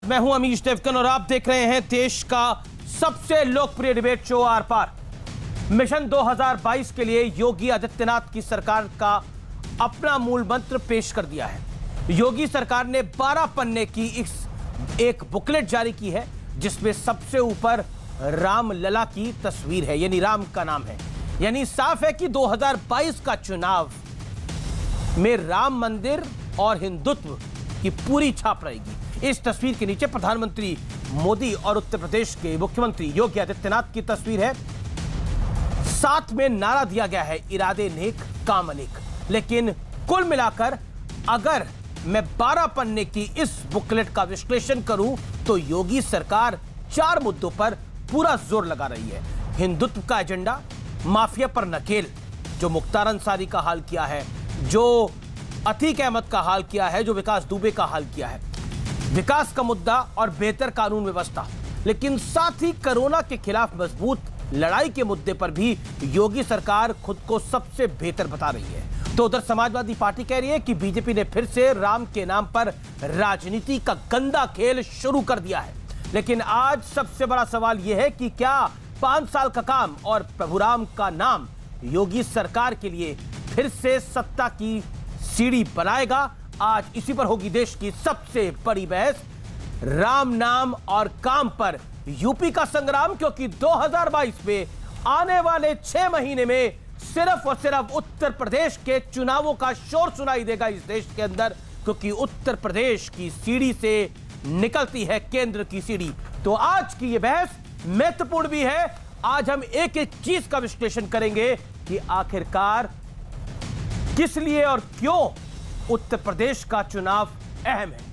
मैं हूं अमीश देवगन और आप देख रहे हैं देश का सबसे लोकप्रिय debate show Aar Paar. Mission 2022 के लिए योगी आदित्यनाथ की सरकार का अपना मूल मंत्र पेश कर दिया है। योगी सरकार ने 12 पन्ने की एक बुकलेट जारी की है जिसमें सबसे ऊपर राम लला की तस्वीर है, यानी राम का नाम है। यानी साफ है कि 2022 का चुनाव में राम मंदिर और हिंदुत्व की पूरी छाप रहेगी। इस तस्वीर के नीचे प्रधानमंत्री मोदी और उत्तर प्रदेश के मुख्यमंत्री योगी आदित्यनाथ की तस्वीर है। साथ में नारा दिया गया है, इरादे नेक काम अनेक। लेकिन कुल मिलाकर अगर मैं 12 पन्ने की इस बुकलेट का विश्लेषण करूं तो योगी सरकार 4 मुद्दों पर पूरा जोर लगा रही है। हिंदुत्व का एजेंडा, माफिया पर नकेल, जो मुख्तार अंसारी का हाल किया है, जो अतीक अहमद का हाल किया है, जो विकास दुबे का हाल किया है, विकास का मुद्दा और बेहतर कानून व्यवस्था। लेकिन साथ ही कोरोना के खिलाफ मजबूत लड़ाई के मुद्दे पर भी योगी सरकार खुद को सबसे बेहतर बता रही है। तो उधर समाजवादी पार्टी कह रही है कि बीजेपी ने फिर से राम के नाम पर राजनीति का गंदा खेल शुरू कर दिया है। लेकिन आज सबसे बड़ा सवाल यह है कि क्या 5 साल का काम और प्रभुराम का नाम योगी सरकार के लिए फिर से सत्ता की सीढ़ी बनाएगा? आज इसी पर होगी देश की सबसे बड़ी बहस। राम नाम और काम पर यूपी का संग्राम, क्योंकि 2022 में आने वाले 6 महीने में सिर्फ और सिर्फ उत्तर प्रदेश के चुनावों का शोर सुनाई देगा इस देश के अंदर, क्योंकि उत्तर प्रदेश की सीढ़ी से निकलती है केंद्र की सीढ़ी। तो आज की यह बहस महत्वपूर्ण भी है। आज हम एक एक चीज का विश्लेषण करेंगे कि आखिरकार किस लिए और क्यों उत्तर प्रदेश का चुनाव अहम है।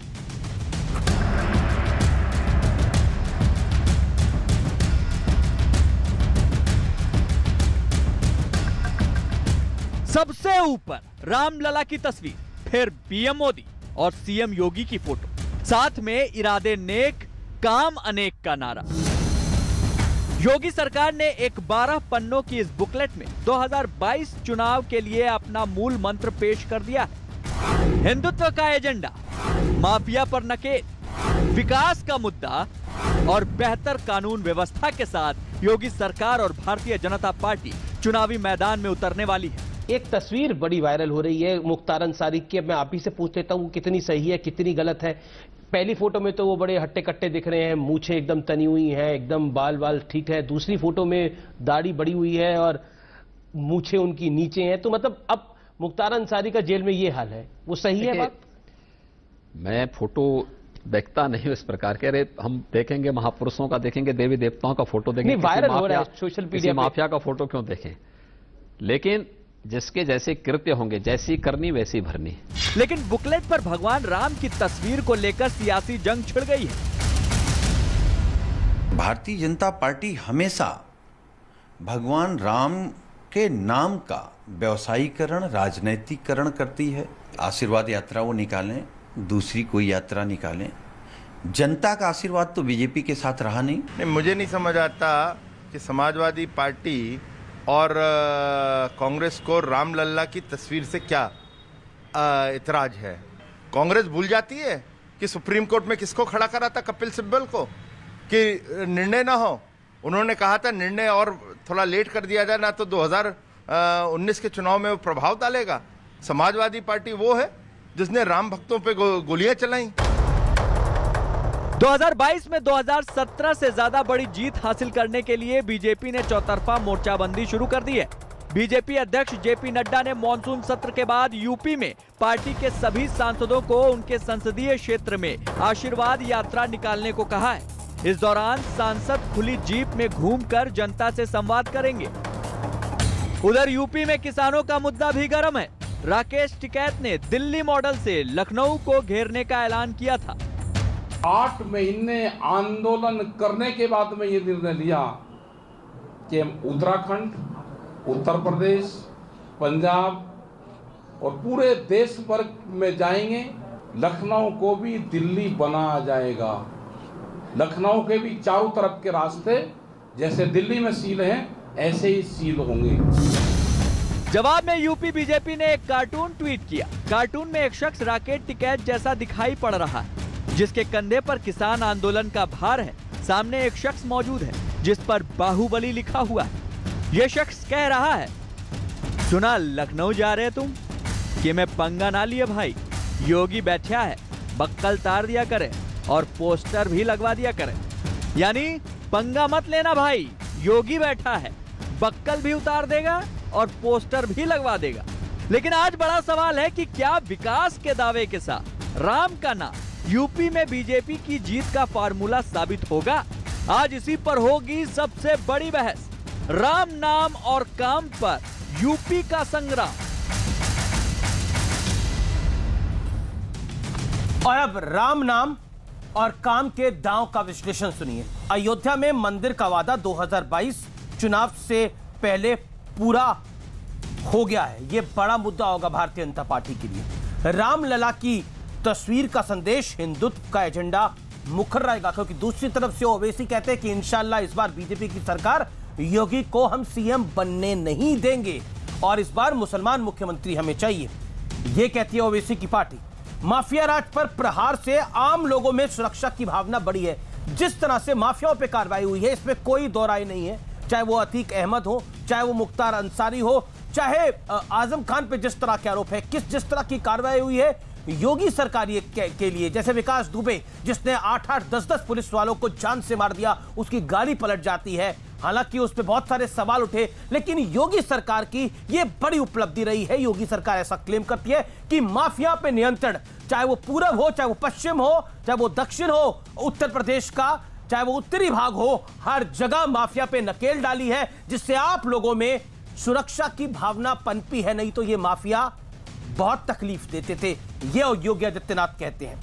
सबसे ऊपर रामलला की तस्वीर, फिर पीएम मोदी और सीएम योगी की फोटो, साथ में इरादे नेक काम अनेक का नारा। योगी सरकार ने एक 12 पन्नों की इस बुकलेट में 2022 चुनाव के लिए अपना मूल मंत्र पेश कर दिया है। हिंदुत्व का एजेंडा, माफिया पर नकेल, विकास का मुद्दा और बेहतर कानून व्यवस्था के साथ योगी सरकार और भारतीय जनता पार्टी चुनावी मैदान में उतरने वाली है। एक तस्वीर बड़ी वायरल हो रही है मुख्तार अंसारी की। अब मैं आप ही से पूछ लेता हूं कितनी सही है, कितनी गलत है। पहली फोटो में तो वो बड़े हट्टे कट्टे दिख रहे हैं, मूछें एकदम तनी हुई हैं, एकदम बाल ठीक है। दूसरी फोटो में दाढ़ी बड़ी हुई है और मूछें उनकी नीचे हैं। तो मतलब अब मुख्तार अंसारी का जेल में ये हाल है, वो सही है बात? मैं फोटो देखता नहीं हूं इस प्रकार के। अरे हम देखेंगे महापुरुषों का, देखेंगे देवी देवताओं का फोटो देखेंगे, वायरल हो रहा है सोशल मीडिया, माफिया का फोटो क्यों देखें? लेकिन जिसके जैसे कृत्य होंगे, जैसी करनी वैसी भरनी। लेकिन बुकलेट पर भगवान राम की तस्वीर को लेकर सियासी जंग छिड़ गई है। भारतीय जनता पार्टी हमेशा भगवान राम के नाम का व्यवसायीकरण, राजनैतिकरण करती है। आशीर्वाद यात्रा वो निकालें, दूसरी कोई यात्रा निकालें। जनता का आशीर्वाद तो बीजेपी के साथ रहा नहीं। मुझे नहीं समझ आता कि समाजवादी पार्टी और कांग्रेस को रामलला की तस्वीर से क्या इतराज है। कांग्रेस भूल जाती है कि सुप्रीम कोर्ट में किसको खड़ा करा था, कपिल सिब्बल को, कि निर्णय ना हो। उन्होंने कहा था निर्णय और थोड़ा लेट कर दिया जाए, ना तो 2019 के चुनाव में वो प्रभाव डालेगा। समाजवादी पार्टी वो है जिसने राम भक्तों पे गोलियां चलाई। 2022 में 2017 से ज्यादा बड़ी जीत हासिल करने के लिए बीजेपी ने चौतरफा मोर्चाबंदी शुरू कर दी है। बीजेपी अध्यक्ष जेपी नड्डा ने मॉनसून सत्र के बाद यूपी में पार्टी के सभी सांसदों को उनके संसदीय क्षेत्र में आशीर्वाद यात्रा निकालने को कहा है। इस दौरान सांसद खुली जीप में घूमकर जनता से संवाद करेंगे। उधर यूपी में किसानों का मुद्दा भी गर्म है। राकेश टिकैत ने दिल्ली मॉडल से लखनऊ को घेरने का ऐलान किया था। 8 महीने आंदोलन करने के बाद में ये निर्णय लिया कि हम उत्तराखंड, उत्तर प्रदेश, पंजाब और पूरे देश भर में जाएंगे। लखनऊ को भी दिल्ली बनाया जाएगा। लखनऊ के भी चारों तरफ के रास्ते जैसे दिल्ली में सील हैं, ऐसे ही सील होंगे। जवाब में यूपी बीजेपी ने एक कार्टून ट्वीट किया। कार्टून में एक शख्स राकेश टिकैत जैसा दिखाई पड़ रहा है, जिसके कंधे पर किसान आंदोलन का भार है। सामने एक शख्स मौजूद है जिस पर बाहुबली लिखा हुआ है। यह शख्स कह रहा है, सुना लखनऊ जा रहे तुम कि मैं पंगा ना लिए भाई, योगी बैठा है, बक्कल तार दिया करे और पोस्टर भी लगवा दिया करे। यानी पंगा मत लेना भाई, योगी बैठा है, बक्कल भी उतार देगा और पोस्टर भी लगवा देगा। लेकिन आज बड़ा सवाल है कि क्या विकास के दावे के साथ राम का नाम यूपी में बीजेपी की जीत का फार्मूला साबित होगा? आज इसी पर होगी सबसे बड़ी बहस। राम नाम और काम पर यूपी का संग्राम। और अब राम नाम और काम के दांव का विश्लेषण सुनिए। अयोध्या में मंदिर का वादा 2022 चुनाव से पहले पूरा हो गया है। यह बड़ा मुद्दा होगा भारतीय जनता पार्टी के लिए। रामलला की तस्वीर का संदेश हिंदुत्व का एजेंडा मुखर रहेगा, क्योंकि दूसरी तरफ से ओवैसी कहते हैं कि इंशाल्लाह इस बार बीजेपी की सरकार, योगी को हम सीएम बनने नहीं देंगे और इस बार मुसलमान मुख्यमंत्री हमें चाहिए, यह कहती है ओवैसी की पार्टी। माफिया राज पर प्रहार से आम लोगों में सुरक्षा की भावना बढ़ी है। जिस तरह से माफियाओं पर कार्रवाई हुई है, इसमें कोई दो राय नहीं है। चाहे वो अतीक अहमद हो, चाहे वो मुख्तार अंसारी हो, चाहे आजम खान पे जिस तरह के आरोप है, जिस तरह की कार्रवाई हुई है योगी सरकार के लिए, जैसे विकास दुबे जिसने 8-8, 10-10 पुलिस वालों को जान से मार दिया, उसकी गाड़ी पलट जाती है। हालांकि उस पर बहुत सारे सवाल उठे, लेकिन योगी सरकार की यह बड़ी उपलब्धि रही है। योगी सरकार ऐसा क्लेम करती है कि माफिया पे नियंत्रण, चाहे वो पूरब हो, चाहे वो पश्चिम हो, चाहे वो दक्षिण हो, उत्तर प्रदेश का चाहे वो उत्तरी भाग हो, हर जगह माफिया पे नकेल डाली है, जिससे आप लोगों में सुरक्षा की भावना पनपी है। नहीं तो ये माफिया बहुत तकलीफ देते थे, ये योगी आदित्यनाथ कहते हैं।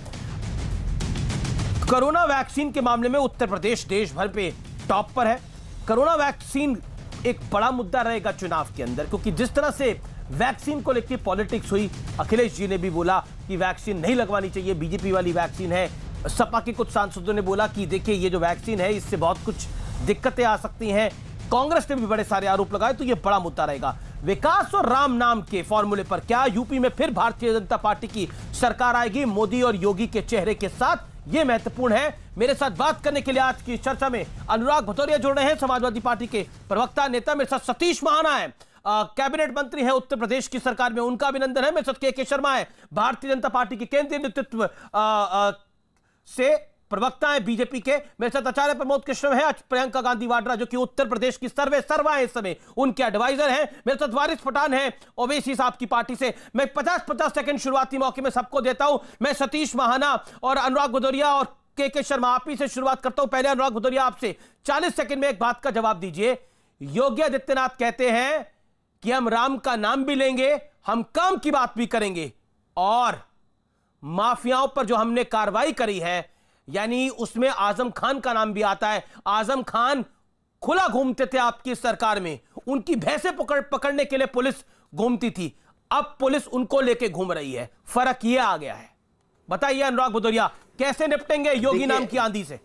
कोरोना वैक्सीन के मामले में उत्तर प्रदेश देश भर पे टॉप पर है। कोरोना वैक्सीन एक बड़ा मुद्दा रहेगा चुनाव के अंदर, क्योंकि जिस तरह से वैक्सीन को लेकर पॉलिटिक्स हुई, अखिलेश जी ने भी बोला कि वैक्सीन नहीं लगवानी चाहिए, बीजेपी वाली वैक्सीन है। सपा के कुछ सांसदों ने बोला कि देखिए ये जो वैक्सीन है इससे बहुत कुछ दिक्कतें आ सकती हैं। कांग्रेस ने भी बड़े सारे आरोप लगाए, तो ये बड़ा मुद्दा रहेगा। विकास और राम नाम के फॉर्मूले पर क्या यूपी में फिर भारतीय जनता पार्टी की सरकार आएगी मोदी और योगी के चेहरे के साथ? यह महत्वपूर्ण है। मेरे साथ बात करने के लिए आज की चर्चा में अनुराग भदौरिया जुड़ रहे हैं, समाजवादी पार्टी के प्रवक्ता नेता। मेरे साथ सतीश महाना है, कैबिनेट मंत्री है उत्तर प्रदेश की सरकार में, उनका अभिनंदन है। मेरे साथ के शर्मा है, भारतीय जनता पार्टी के केंद्रीय नेतृत्व से प्रवक्ता है बीजेपी के। मेरे साथ आचार्य प्रमोद कृष्ण है, प्रियंका गांधी वाड्रा जो कि उत्तर प्रदेश की सर्वा है इस समय, उनके एडवाइजर हैं। मेरे साथ वारिस पठान है ओवैसी साहब की पार्टी से। मैं 50-50 सेकंड शुरुआती मौके में सबको देता हूं। मैं सतीश महाना और अनुराग भदौरिया और के शर्मा आप ही से शुरुआत करता हूं। पहले अनुराग भदौरिया आपसे 40 सेकंड में एक बात का जवाब दीजिए। योगी आदित्यनाथ कहते हैं कि हम राम का नाम भी लेंगे, हम काम की बात भी करेंगे, और माफियाओं पर जो हमने कार्रवाई करी है, यानी उसमें आजम खान का नाम भी आता है। आजम खान खुला घूमते थे आपकी सरकार में, उनकी भैंसे पकड़ने के लिए पुलिस घूमती थी, अब पुलिस उनको लेके घूम रही है। फर्क यह आ गया है। बताइए अनुराग भदौरिया, कैसे निपटेंगे योगी नाम की आंधी से?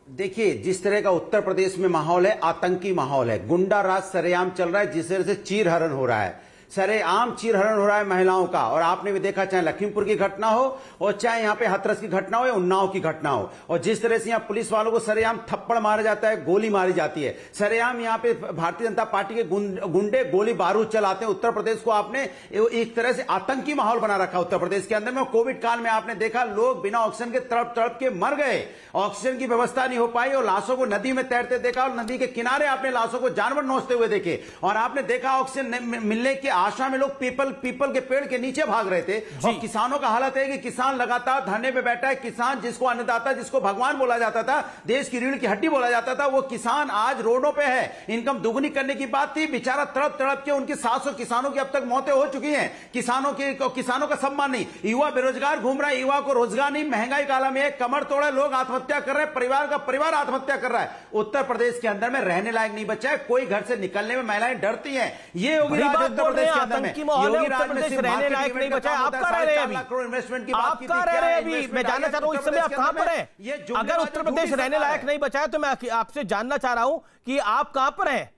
देखिए, जिस तरह का उत्तर प्रदेश में माहौल है, आतंकी माहौल है, गुंडा राज सरेआम चल रहा है, जिस तरह से चीरहरण हो रहा है, सरेआम चीरहरण हो रहा है महिलाओं का। और आपने भी देखा, चाहे लखीमपुर की घटना हो और चाहे यहां पे हाथरस की घटना हो या उन्नाव की घटना हो, और जिस तरह से यहां पुलिस वालों को सरेआम थप्पड़ मारा जाता है, गोली मारी जाती है, सरेआम यहां पे भारतीय जनता पार्टी के गुंडे गोली बारूद चलाते हैं। उत्तर प्रदेश को आपने एक तरह से आतंकी माहौल बना रखा उत्तर प्रदेश के अंदर में। कोविड काल में आपने देखा, लोग बिना ऑक्सीजन के तड़प तड़प के मर गए, ऑक्सीजन की व्यवस्था नहीं हो पाई, और लाशों को नदी में तैरते देखा, और नदी के किनारे आपने लाशों को जानवर नोचते हुए देखे, और आपने देखा ऑक्सीजन मिलने की आशा में लोग पीपल के पेड़ के नीचे भाग रहे थे। और किसानों का हालत है कि किसान लगातार धरने पे बैठा है। किसान जिसको अन्नदाता, जिसको भगवान बोला जाता था, देश की रीढ़ की हड्डी बोला जाता था, वो किसान आज रोडों पे है। इनकम दुगनी करने की बात थी, बेचारा तड़प तड़प के उनकी 700 किसानों की अब तक मौतें हो चुकी हैं। किसानों का सम्मान नहीं, युवा बेरोजगार घूम रहा है, युवा को रोजगार नहीं, महंगाई काला में है, कमर तोड़ा, लोग आत्महत्या कर रहे हैं, परिवार का परिवार आत्महत्या कर रहा है। उत्तर प्रदेश के अंदर में रहने लायक नहीं बचा है, कोई घर से निकलने में महिलाएं डरती हैं। ये योगी राज उत्तर प्रदेश के अंदर में, योगी राज में रहने लायक नहीं बचा है। आप कहां रह रहे हैं अभी? इन्वेस्टमेंट की बात की थी, क्या है अभी? मैं जानना चाह रहा हूं इस समय आप कहां पर हैं? अगर उत्तर प्रदेश रहने लायक नहीं बचा है तो मैं आपसे जानना चाह रहा हूं कि आप कहां पर हैं?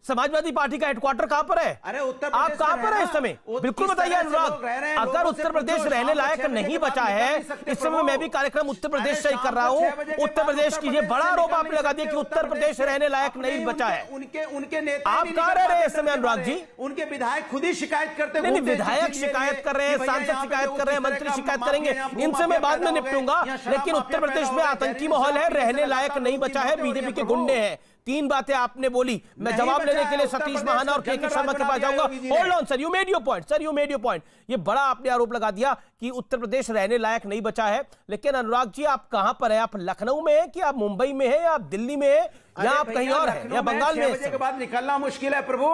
समाजवादी पार्टी का हेडक्वार्टर कहां पर है? अरे उत्तर आप कहां पर है इस समय? बिल्कुल बताइए अनुराग, अगर उत्तर प्रदेश रहने लायक नहीं बचा है, इस समय मैं भी कार्यक्रम उत्तर प्रदेश से ही कर रहा हूं, उत्तर प्रदेश की ये बड़ा आरोप आपने लगा दिया कि उत्तर प्रदेश रहने लायक नहीं बचा है। उनके नेता आप कहां रह रहे हैं इस समय अनुराग जी? उनके विधायक खुद ही शिकायत करते नहीं, विधायक शिकायत कर रहे हैं, सांसद शिकायत कर रहे हैं, मंत्री शिकायत करेंगे, इनसे मैं बाद में निपटूंगा। लेकिन उत्तर प्रदेश में आतंकी माहौल है, रहने लायक नहीं बचा है, बीजेपी के गुंडे हैं। 3 बातें आपने बोली, मैं जवाब लेने के लिए सतीश महाना और के शर्मा के पास जाऊंगा। Hold on sir, you made your point, sir you made your point. ये बड़ा आपने आरोप लगा दिया कि उत्तर प्रदेश रहने लायक नहीं बचा है। लेकिन अनुराग जी, आप कहां पर हैं? आप लखनऊ में हैं कि आप मुंबई में हैं या आप दिल्ली में हैं या आप कहीं और हैं या बंगाल में? 6 बजे के बाद निकलना मुश्किल है प्रभु,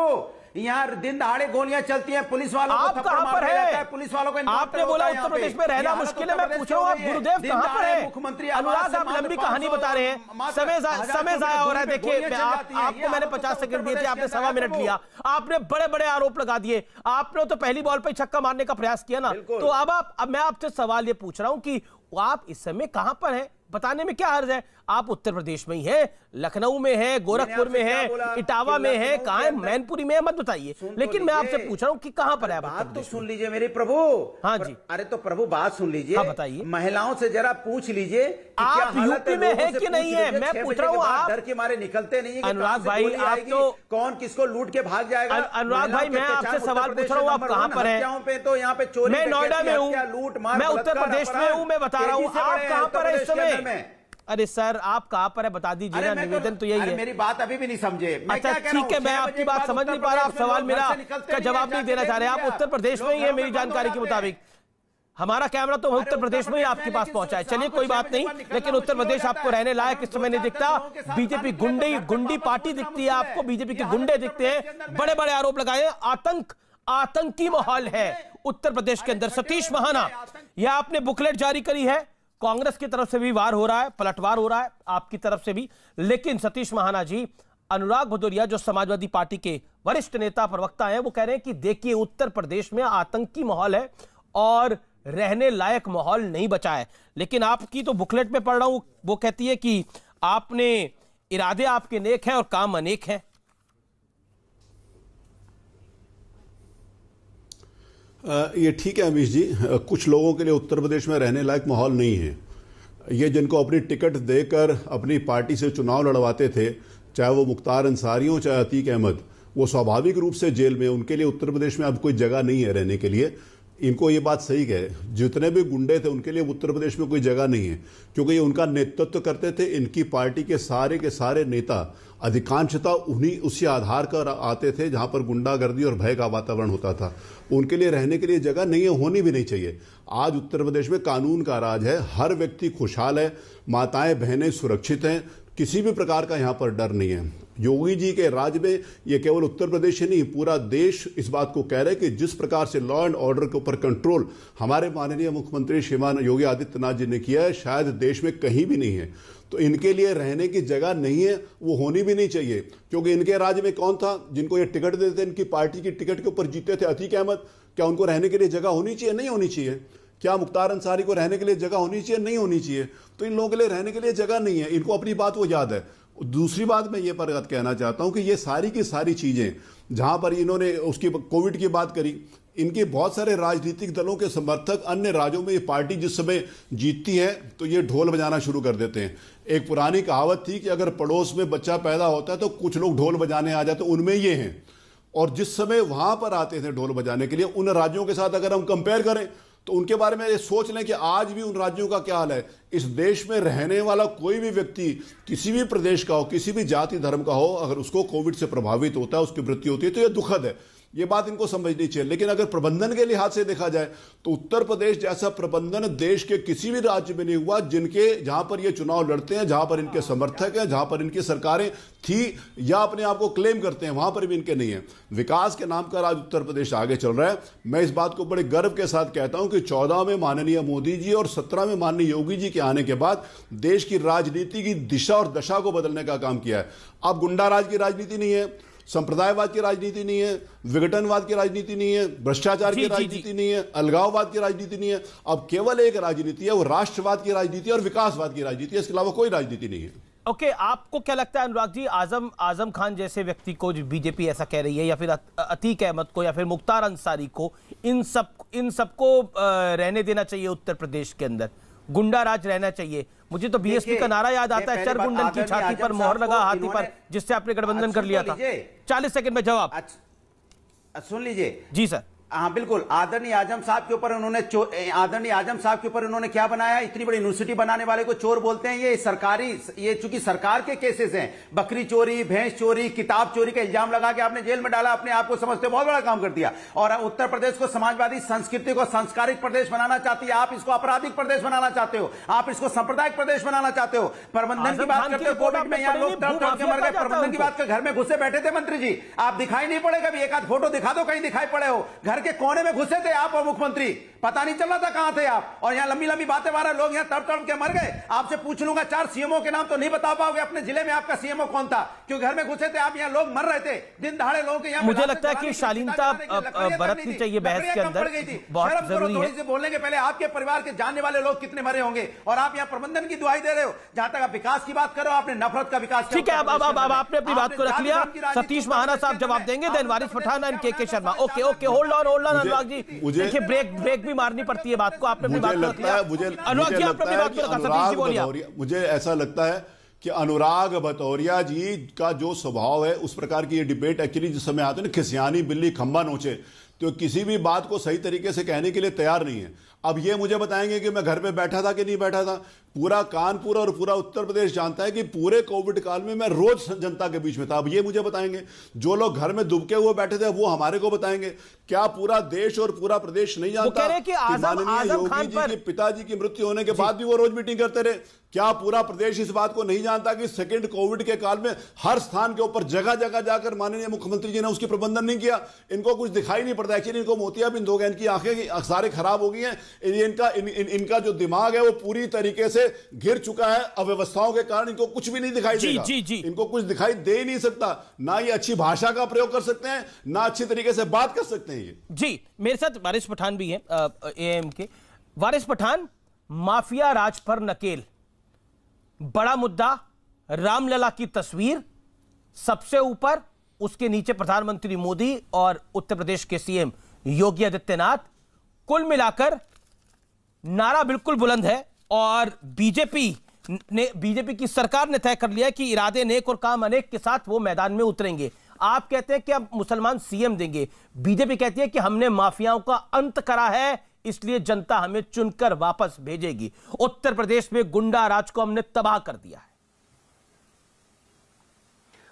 यहाँ दिन दहाड़े गोलियां चलती हैं, पुलिस वालों आप कहां पर हैं? पुलिस वालों को आपने बोला उत्तर प्रदेश में रहना मुश्किल है, मैं पूछ रहा हूं आप गुरुदेव कहां पर हैं? मुख्यमंत्री अनुराग, आप लंबी कहानी बता रहे हैं, समय जाया हो रहा है। देखिए, आपको मैंने 50 सेकंड दिए थे, आपने 1.25 मिनट लिया, आपने बड़े बड़े आरोप लगा दिए। आपने तो पहली बॉल पे छक्का मारने का प्रयास किया ना, तो अब मैं आपसे सवाल ये पूछ रहा हूं कि आप इस समय कहां पर हैं? बताने में क्या हर्ज है? आप उत्तर प्रदेश में ही हैं, लखनऊ में है, गोरखपुर में है, इटावा में है, कहां है, मैनपुरी में है, मत बताइए। लेकिन मैं आपसे पूछ रहा हूं कि कहां पर है? बात तो सुन लीजिए मेरी प्रभु। हाँ जी। अरे तो प्रभु बात सुन लीजिए। हाँ बताइए। महिलाओं से जरा पूछ लीजिए आप यूपी में है कि नहीं है? मैं पूछ रहा हूँ, आप डर के मारे निकलते नहीं है। अनुराग भाई, आप तो कौन किसको लूट के भाग जाएगा? अनुराग भाई, मैं आपसे सवाल पूछ रहा हूँ, आप कहां पर हैं? तो यहाँ पे चोरी, मैं नोएडा में हूँ, मैं उत्तर प्रदेश में हूँ, मैं बता रहा हूँ, आप कहां पर है इस समय? अरे सर, आप कहां पर है बता दीजिए ना, निवेदन तो यही है। मेरी बात अभी भी नहीं समझे। अच्छा ठीक है, मैं आपकी बात समझ नहीं पा रहा, आप सवाल मेरा का जवाब नहीं देना चाह रहे। आप उत्तर प्रदेश में ही है मेरी जानकारी के मुताबिक, हमारा कैमरा तो उत्तर प्रदेश में ही आपके पास पहुंचा है। चलिए कोई बात नहीं, लेकिन उत्तर प्रदेश आपको रहने लायक इस समय नहीं दिखता। बीजेपी गुंडी पार्टी दिखती है आपको, बीजेपी के गुंडे दिखते हैं, बड़े बड़े आरोप लगाए, आतंकी माहौल है उत्तर प्रदेश के अंदर। सतीश महाना, यह आपने बुकलेट जारी करी है, कांग्रेस की तरफ से भी वार हो रहा है, पलटवार हो रहा है आपकी तरफ से भी। लेकिन सतीश महाना जी, अनुराग भदौरिया जो समाजवादी पार्टी के वरिष्ठ नेता प्रवक्ता हैं, वो कह रहे हैं कि देखिए उत्तर प्रदेश में आतंकी माहौल है और रहने लायक माहौल नहीं बचा है। लेकिन आपकी तो बुकलेट में पढ़ रहा हूं, वो कहती है कि आपने इरादे आपके नेक हैं और काम अनेक हैं। ये ठीक है अमीश जी, कुछ लोगों के लिए उत्तर प्रदेश में रहने लायक माहौल नहीं है। ये जिनको अपनी टिकट देकर अपनी पार्टी से चुनाव लड़वाते थे, चाहे वो मुख्तार अंसारी हो चाहे अतीक अहमद, वो स्वाभाविक रूप से जेल में, उनके लिए उत्तर प्रदेश में अब कोई जगह नहीं है रहने के लिए। इनको ये बात सही कहे, जितने भी गुंडे थे उनके लिए उत्तर प्रदेश में कोई जगह नहीं है, क्योंकि ये उनका नेतृत्व करते थे। इनकी पार्टी के सारे नेता अधिकांशतः उसी आधार पर आते थे जहां पर गुंडागर्दी और भय का वातावरण होता था। उनके लिए रहने के लिए जगह नहीं है, होनी भी नहीं चाहिए। आज उत्तर प्रदेश में कानून का राज है, हर व्यक्ति खुशहाल है, माताएं बहनें सुरक्षित हैं, किसी भी प्रकार का यहां पर डर नहीं है। योगी जी के राज में ये केवल उत्तर प्रदेश ही नहीं, पूरा देश इस बात को कह रहे हैं कि जिस प्रकार से लॉ एंड ऑर्डर के ऊपर कंट्रोल हमारे माननीय मुख्यमंत्री श्रीमान योगी आदित्यनाथ जी ने किया है, शायद देश में कहीं भी नहीं है। तो इनके लिए रहने की जगह नहीं है, वो होनी भी नहीं चाहिए। क्योंकि इनके राज्य में कौन था जिनको ये टिकट देते थे, इनकी पार्टी की टिकट के ऊपर जीते थे? अतीक अहमद। क्या उनको रहने के लिए जगह होनी चाहिए? नहीं होनी चाहिए। क्या मुख्तार अंसारी को रहने के लिए जगह होनी चाहिए? नहीं होनी चाहिए। तो इन लोगों के लिए रहने के लिए जगह नहीं है, इनको अपनी बात वो याद है। दूसरी बात मैं ये पर कहना चाहता हूं कि ये सारी की सारी चीजें जहां पर इन्होंने उसकी कोविड की बात करी, इनके बहुत सारे राजनीतिक दलों के समर्थक अन्य राज्यों में ये पार्टी जिस समय जीतती है तो ये ढोल बजाना शुरू कर देते हैं। एक पुरानी कहावत थी कि अगर पड़ोस में बच्चा पैदा होता है तो कुछ लोग ढोल बजाने आ जाते, उनमें ये हैं। और जिस समय वहां पर आते थे ढोल बजाने के लिए, उन राज्यों के साथ अगर हम कंपेयर करें तो उनके बारे में ये सोच लें कि आज भी उन राज्यों का क्या हाल है। इस देश में रहने वाला कोई भी व्यक्ति किसी भी प्रदेश का हो, किसी भी जाति धर्म का हो, अगर उसको कोविड से प्रभावित होता है, उसकी मृत्यु होती है, तो ये दुखद है। ये बात इनको समझनी चाहिए। लेकिन अगर प्रबंधन के लिहाज से देखा जाए तो उत्तर प्रदेश जैसा प्रबंधन देश के किसी भी राज्य में नहीं हुआ जहां पर ये चुनाव लड़ते हैं, जहां पर इनके समर्थक हैं, जहां पर इनकी सरकारें थी या अपने आप को क्लेम करते हैं, वहां पर भी इनके नहीं है। विकास के नाम पर आज उत्तर प्रदेश आगे चल रहा है। मैं इस बात को बड़े गर्व के साथ कहता हूं कि 14 में माननीय मोदी जी और 17 में माननीय योगी जी के आने के बाद देश की राजनीति की दिशा और दशा को बदलने का काम किया है। अब गुंडा राज की राजनीति नहीं है, संप्रदायवाद की राजनीति नहीं है, विघटनवाद की राजनीति नहीं है, भ्रष्टाचार की राजनीति नहीं है, अलगाववाद की राजनीति नहीं है। अब केवल एक राजनीति है, वो राष्ट्रवाद की राजनीति और विकासवाद की राजनीति है, इसके अलावा कोई राजनीति नहीं है। ओके, आपको क्या लगता है अनुराग जी, आजम खान जैसे व्यक्ति को जो बीजेपी ऐसा कह रही है, या फिर अतीक अहमद को, या फिर मुख्तार अंसारी को, इन सबको रहने देना चाहिए उत्तर प्रदेश के अंदर, गुंडा राज रहना चाहिए? मुझे तो बीएसपी का नारा याद आता है, चर गुंडन की छाती पर मोहर लगा हाथी पर, जिससे आपने गठबंधन कर लिया था। 40 सेकंड में जवाब सुन लीजिए। जी सर। हाँ बिल्कुल, आदरणीय आजम साहब के ऊपर उन्होंने क्या बनाया? इतनी बड़ी यूनिवर्सिटी बनाने वाले को चोर बोलते हैं। ये चूंकि सरकार के केसेस हैं, बकरी चोरी, भैंस चोरी, किताब चोरी का इल्जाम लगा के आपने जेल में डाला, अपने आप को समझते बहुत बड़ा काम कर दिया। और उत्तर प्रदेश को समाजवादी संस्कृति को संस्कारिक प्रदेश बनाना चाहती है, आप इसको आपराधिक प्रदेश बनाना चाहते हो, आप इसको सांप्रदायिक प्रदेश बनाना चाहते हो। प्रबंधन की बात करते हो, कोविड में यहाँ लोग तड़प तड़प के मर गए, प्रबंधन की बात कर, घर में घुसे बैठे थे मंत्री जी, आप दिखाई नहीं पड़े कभी? एक आध फोटो दिखा दो कहीं दिखाई पड़े हो? घर के कोने में घुसे थे आप और मुख्यमंत्री, पता नहीं चल रहा था कहां थे आप, और यहां लंबी लंबी बातें मार रहे लोग, यहां तड़प तड़प के मर गए। आपसे पूछ लूंगा 4 सीएमओ के नाम तो नहीं बता पाओगे अपने जिले में आपका सीएमओ कौन था, क्योंकि घर में घुसे थे आप, यहां लोग मर रहे थे, दिन दहाड़े लोगों के। यहां मुझे लगता है कि शालीनता बरतनी चाहिए बहस के अंदर, बहुत जरूरी है। थोड़ी सी बोलने के पहले आपके परिवार के जानने वाले लोग कितने मरे होंगे, और आप यहां प्रबंधन की दुहाई दे रहे हो। जहां तक आप विकास की बात करो, आपने नफरत का विकास। ठीक है, अब आपने अपनी बात को रख लिया। सतीश महाना साहब जवाब देंगे, देन वारिस पठान एंड के Sharma. Okay, hold on Anurag ji, देखिए ब्रेक भी मारनी पड़ती है बात को। आपने अपनी बात को रख लिया। अनुराग जी, आपने अपनी बात को रखा, सतीश जी बोलिए। मुझे ऐसा लगता है कि अनुराग भतौरिया जी का जो स्वभाव है, उस प्रकार की ये डिबेट एक्चुअली जिस समय आते हैं ना, खिसियानी बिल्ली खंबा नोचे, तो किसी भी बात को सही तरीके से कहने के लिए तैयार नहीं है। अब ये मुझे बताएंगे कि मैं घर पे बैठा था कि नहीं बैठा था? पूरा कानपुर और पूरा उत्तर प्रदेश जानता है कि पूरे कोविड काल में मैं रोज जनता के बीच में था। अब ये मुझे बताएंगे? जो लोग घर में दुबके हुए बैठे थे वो हमारे को बताएंगे? क्या पूरा देश और पूरा प्रदेश नहीं जानता कि माननीय योगी जी के पिताजी की मृत्यु होने के बाद भी वो रोज मीटिंग करते रहे? क्या पूरा प्रदेश इस बात को नहीं जानता कि सेकंड कोविड के काल में हर स्थान के ऊपर जगह जगह जाकर माननीय मुख्यमंत्री जी ने उसकी प्रबंधन नहीं किया? इनको कुछ दिखाई नहीं पड़ता। एक्चुअली इनको मोतियाबिंद हो गए, इनकी आंखें सारे खराब हो गई हैं, इनका जो दिमाग है वो पूरी तरीके से घिर चुका है अव्यवस्थाओं के कारण। इनको कुछ भी नहीं दिखाई देगा। इनको कुछ दिखाई दे ही नहीं सकता। ना ये अच्छी भाषा का प्रयोग कर सकते हैं, ना अच्छी तरीके से बात कर सकते हैं ये। जी, मेरे साथ वारिस पठान भी हैं, एएम के। वारिस पठान, माफिया राज पर नकेल, बड़ा मुद्दा रामलला की तस्वीर सबसे ऊपर, उसके नीचे प्रधानमंत्री मोदी और उत्तर प्रदेश के सीएम योगी आदित्यनाथ। कुल मिलाकर नारा बिल्कुल बुलंद है, और बीजेपी की सरकार ने तय कर लिया कि इरादे नेक और काम अनेक के साथ वो मैदान में उतरेंगे। आप कहते हैं कि अब मुसलमान सीएम देंगे, बीजेपी कहती है कि हमने माफियाओं का अंत करा है, इसलिए जनता हमें चुनकर वापस भेजेगी। उत्तर प्रदेश में गुंडा राज को हमने तबाह कर दिया है।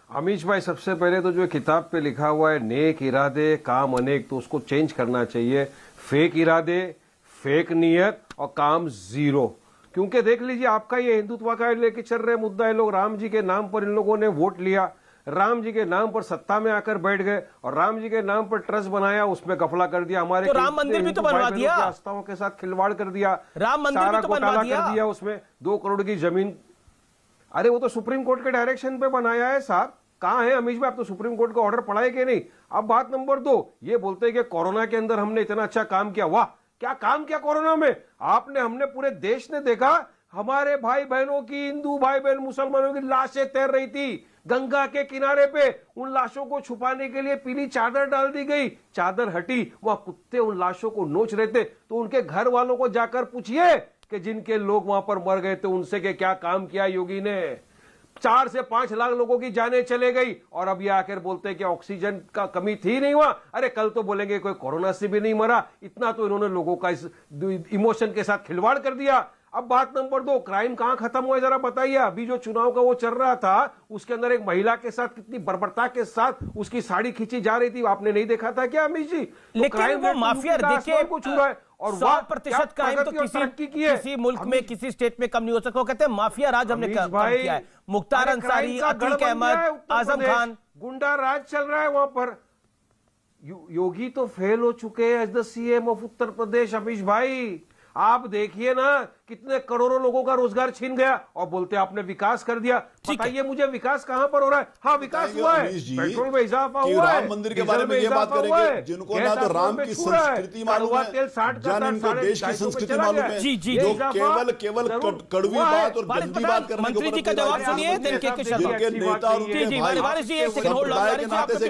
अमीश भाई, सबसे पहले तो जो किताब पे लिखा हुआ है नेक इरादे काम अनेक, तो उसको चेंज करना चाहिए। फेक इरादे, फेक नियत और काम जीरो। क्योंकि देख लीजिए, आपका ये हिंदुत्व का लेके चल रहे मुद्दा है, लोग राम जी के नाम पर इन लोगों ने वोट लिया, राम जी के नाम पर सत्ता में आकर बैठ गए, और राम जी के नाम पर ट्रस्ट बनाया, उसमें गफला कर दिया, हमारे तो राम मंदिर भी तो बनवा दिया, आस्थाओं के साथ खिलवाड़ कर दिया, राम मंदिर भी तो बनवा दिया, कर दिया, उसमें 2 करोड़ की जमीन। अरे वो तो सुप्रीम कोर्ट के डायरेक्शन पे बनाया है साहब। कहां है अमीश भाई? आप तो सुप्रीम कोर्ट का ऑर्डर पढ़ा है कि नहीं? अब बात नंबर 2, ये बोलते हैं कि कोरोना के अंदर हमने इतना अच्छा काम किया। वाह, क्या काम किया कोरोना में आपने? हमने पूरे देश ने देखा, हमारे भाई बहनों की, हिंदू भाई बहन मुसलमानों की लाशें तैर रही थी गंगा के किनारे पे। उन लाशों को छुपाने के लिए पीली चादर डाल दी गई, चादर हटी, वहां कुत्ते उन लाशों को नोच रहे थे। तो उनके घर वालों को जाकर पूछिए कि जिनके लोग वहां पर मर गए थे उनसे कि क्या काम किया योगी ने। 4 से 5 लाख लोगों की जानें चले गई, और अब ये आकर बोलते हैं कि ऑक्सीजन का कमी थी नहीं वहां। अरे कल तो बोलेंगे कोई कोरोना से भी नहीं मरा। इतना तो इन्होंने लोगों का इस इमोशन के साथ खिलवाड़ कर दिया। अब बात नंबर 2, क्राइम कहां खत्म हुआ जरा बताइए? अभी जो चुनाव का वो चल रहा था, उसके अंदर एक महिला के साथ कितनी बर्बरता के साथ उसकी साड़ी खींची जा रही थी, आपने नहीं देखा था क्या अमीश जी? लेकिन वो माफिया देखिए कुछ हो रहा है, और 100% क्राइम तो किसी मुल्क में, किसी स्टेट में कम नहीं हो सकता। वो कहते हैं माफिया राज हमने कम किया है। मुख्तार अंसारी, अतीक अहमद, आजम खान, गुंडा राज चल रहा है वहां पर। योगी तो फेल हो चुके हैं as the CM of Uttar Pradesh. Amish भाई, आप देखिए ना कितने करोड़ों लोगों का रोजगार छीन गया और बोलते आपने विकास कर दिया। बताइए मुझे विकास कहां पर हो रहा है? हाँ विकास हुआ है, पेट्रोल में इजाफा हुआ है, राम मंदिर के बारे में ये बात करेंगे जिनको ना तो राम की संस्कृति मालूम है, जान इनको देश की संस्कृति मालूम है, जो केवल कड़वी बात और गंदी बात करने मंत्री जी का जवाब सुनिए, जिनके नेता और उनके भाई संप्रदाय के नाते से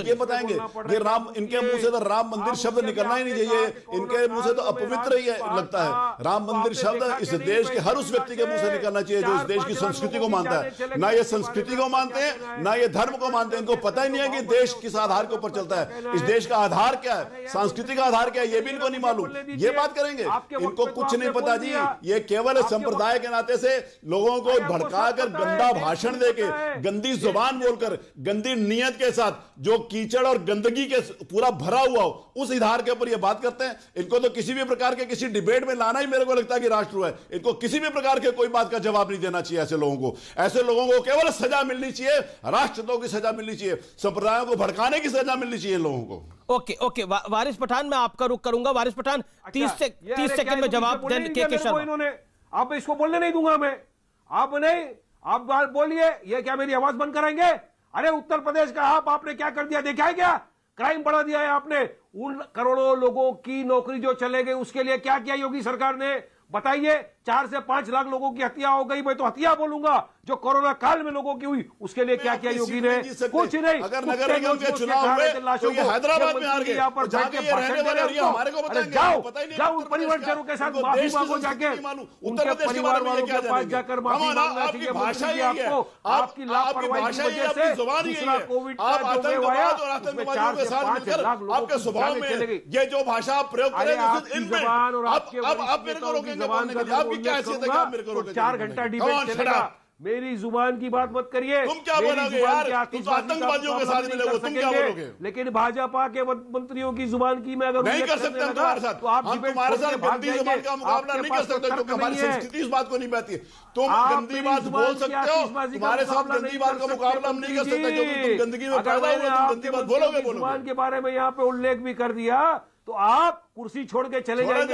ये बताएंगे ये राम, इनके मुंह से तो राम मंदिर शब्द निकलना ही नहीं चाहिए, इनके मुंह से तो अपवित्र ही लगता है। राम मंदिर शब्द इस देश के हर उस व्यक्ति के मुंह से निकलना चाहिए जो इस देश की संस्कृति को मानता है। ना ये संस्कृति को मानते हैं ना ये धर्म को मानते हैं, इनको पता ही नहीं है कि देश किस आधार के ऊपर चलता है, इस देश का आधार क्या है, सांस्कृतिक आधार क्या है, ये भी इनको नहीं मालूम। ये बात करेंगे, इनको कुछ नहीं पता जी। ये केवल संप्रदाय के नाते से लोगों को भड़काकर गंदा भाषण देके, गंदी जुबान बोलकर, गंदी नीयत के साथ जो कीचड़ और गंदगी के पूरा भरा हुआ हो उस आधार के ऊपर ये बात करते हैं। इनको तो किसी भी प्रकार के किसी डिबेट में लाना ही मेरे को लगता है कि राष्ट्र है। इनको किसी भी प्रकार के कोई बात का जवाब नहीं देना चाहिए। ऐसे लोगों को, ऐसे लोगों को केवल सजा मिलनी चाहिए, राष्ट्रहितों की सजा मिलनी चाहिए, संप्रदायों को भड़काने की सजा मिलनी चाहिए लोगों को। ओके वारिस पठान, मैं आपका रुख करूंगा। वारिस पठान 30 सेकंड में जवाब दें के शर्मा। इन्होंने, आप इसको बोलने नहीं दूंगा मैं, आप नहीं, आप बोलिए। ये क्या मेरी आवाज बंद कराएंगे? अरे उत्तर प्रदेश का आपने क्या कर दिया देखा है? क्या क्राइम बढ़ा दिया है आपने? उन करोड़ों लोगों की नौकरी जो चले गई उसके लिए क्या किया योगी सरकार ने? बताइए। 4 से 5 लाख लोगों की हत्या हो गई, मैं तो हत्या बोलूंगा, जो कोरोना काल में लोगों की हुई, उसके लिए क्या किया योगी ने? कुछ नहीं। अगर नगर निगम के चुनाव में तो ये हैदराबाद में हार गए, यहाँ पर जाके भाषण दे रहे हो, हमारे को बताएंगे? जाओ उन परिवारजनों के साथ माफी मांगो जाके, उनके परिवार वालों के पास जाकर माफी मांगना चाहिए। भाषा आपको आपकी लापरवाही की वजह से दूसरा कोविड का जो वेव आया उसमें 4 से 5 लाख लोगों की जान चली गई। ये जो भाषा आप प्रयोग करें जबान और आपके जबान का 4 घंटा डिबेट चलेगा। मेरी जुबान की बात मत करिए। तुम क्या बोलोगे यार? तुम तो आतंकवादियों के साथ मिलोगे, तुम क्या बोलोगे? लेकिन भाजपा के मंत्रियों की जुबान की मैं अगर नहीं कर सकते हम तुम्हारे साथ, तो आप तुम्हारे साथ गंदी जुबान का मुकाबला नहीं कर सकते क्योंकि हमारी संस्कृति इस बात को नहीं कहती। तुम गंदी बात बोल सकते हो, तुम्हारे साथ गंदी बात का मुकाबला हम नहीं कर सकते क्योंकि तुम गंदगी में पैदा हुए, तुम गंदी बात बोलोगे। जुबान के बारे में यहाँ पे उल्लेख भी कर दिया तो आप कुर्सी छोड़ के चले जाएंगे।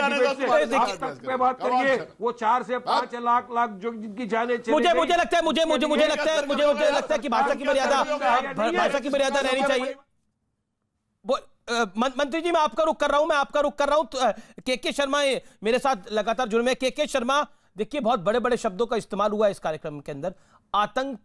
पे बात करिए, वो 4 से 5 लाख जो जिनकी जाने मुझे लगता है कि भाषा की मर्यादा रहनी चाहिए। मंत्री जी मैं आपका रुख कर रहा हूं। के शर्मा मेरे साथ लगातार जुड़े में। के शर्मा, देखिए बहुत बड़े बड़े शब्दों का इस्तेमाल हुआ इस कार्यक्रम के अंदर। आतंक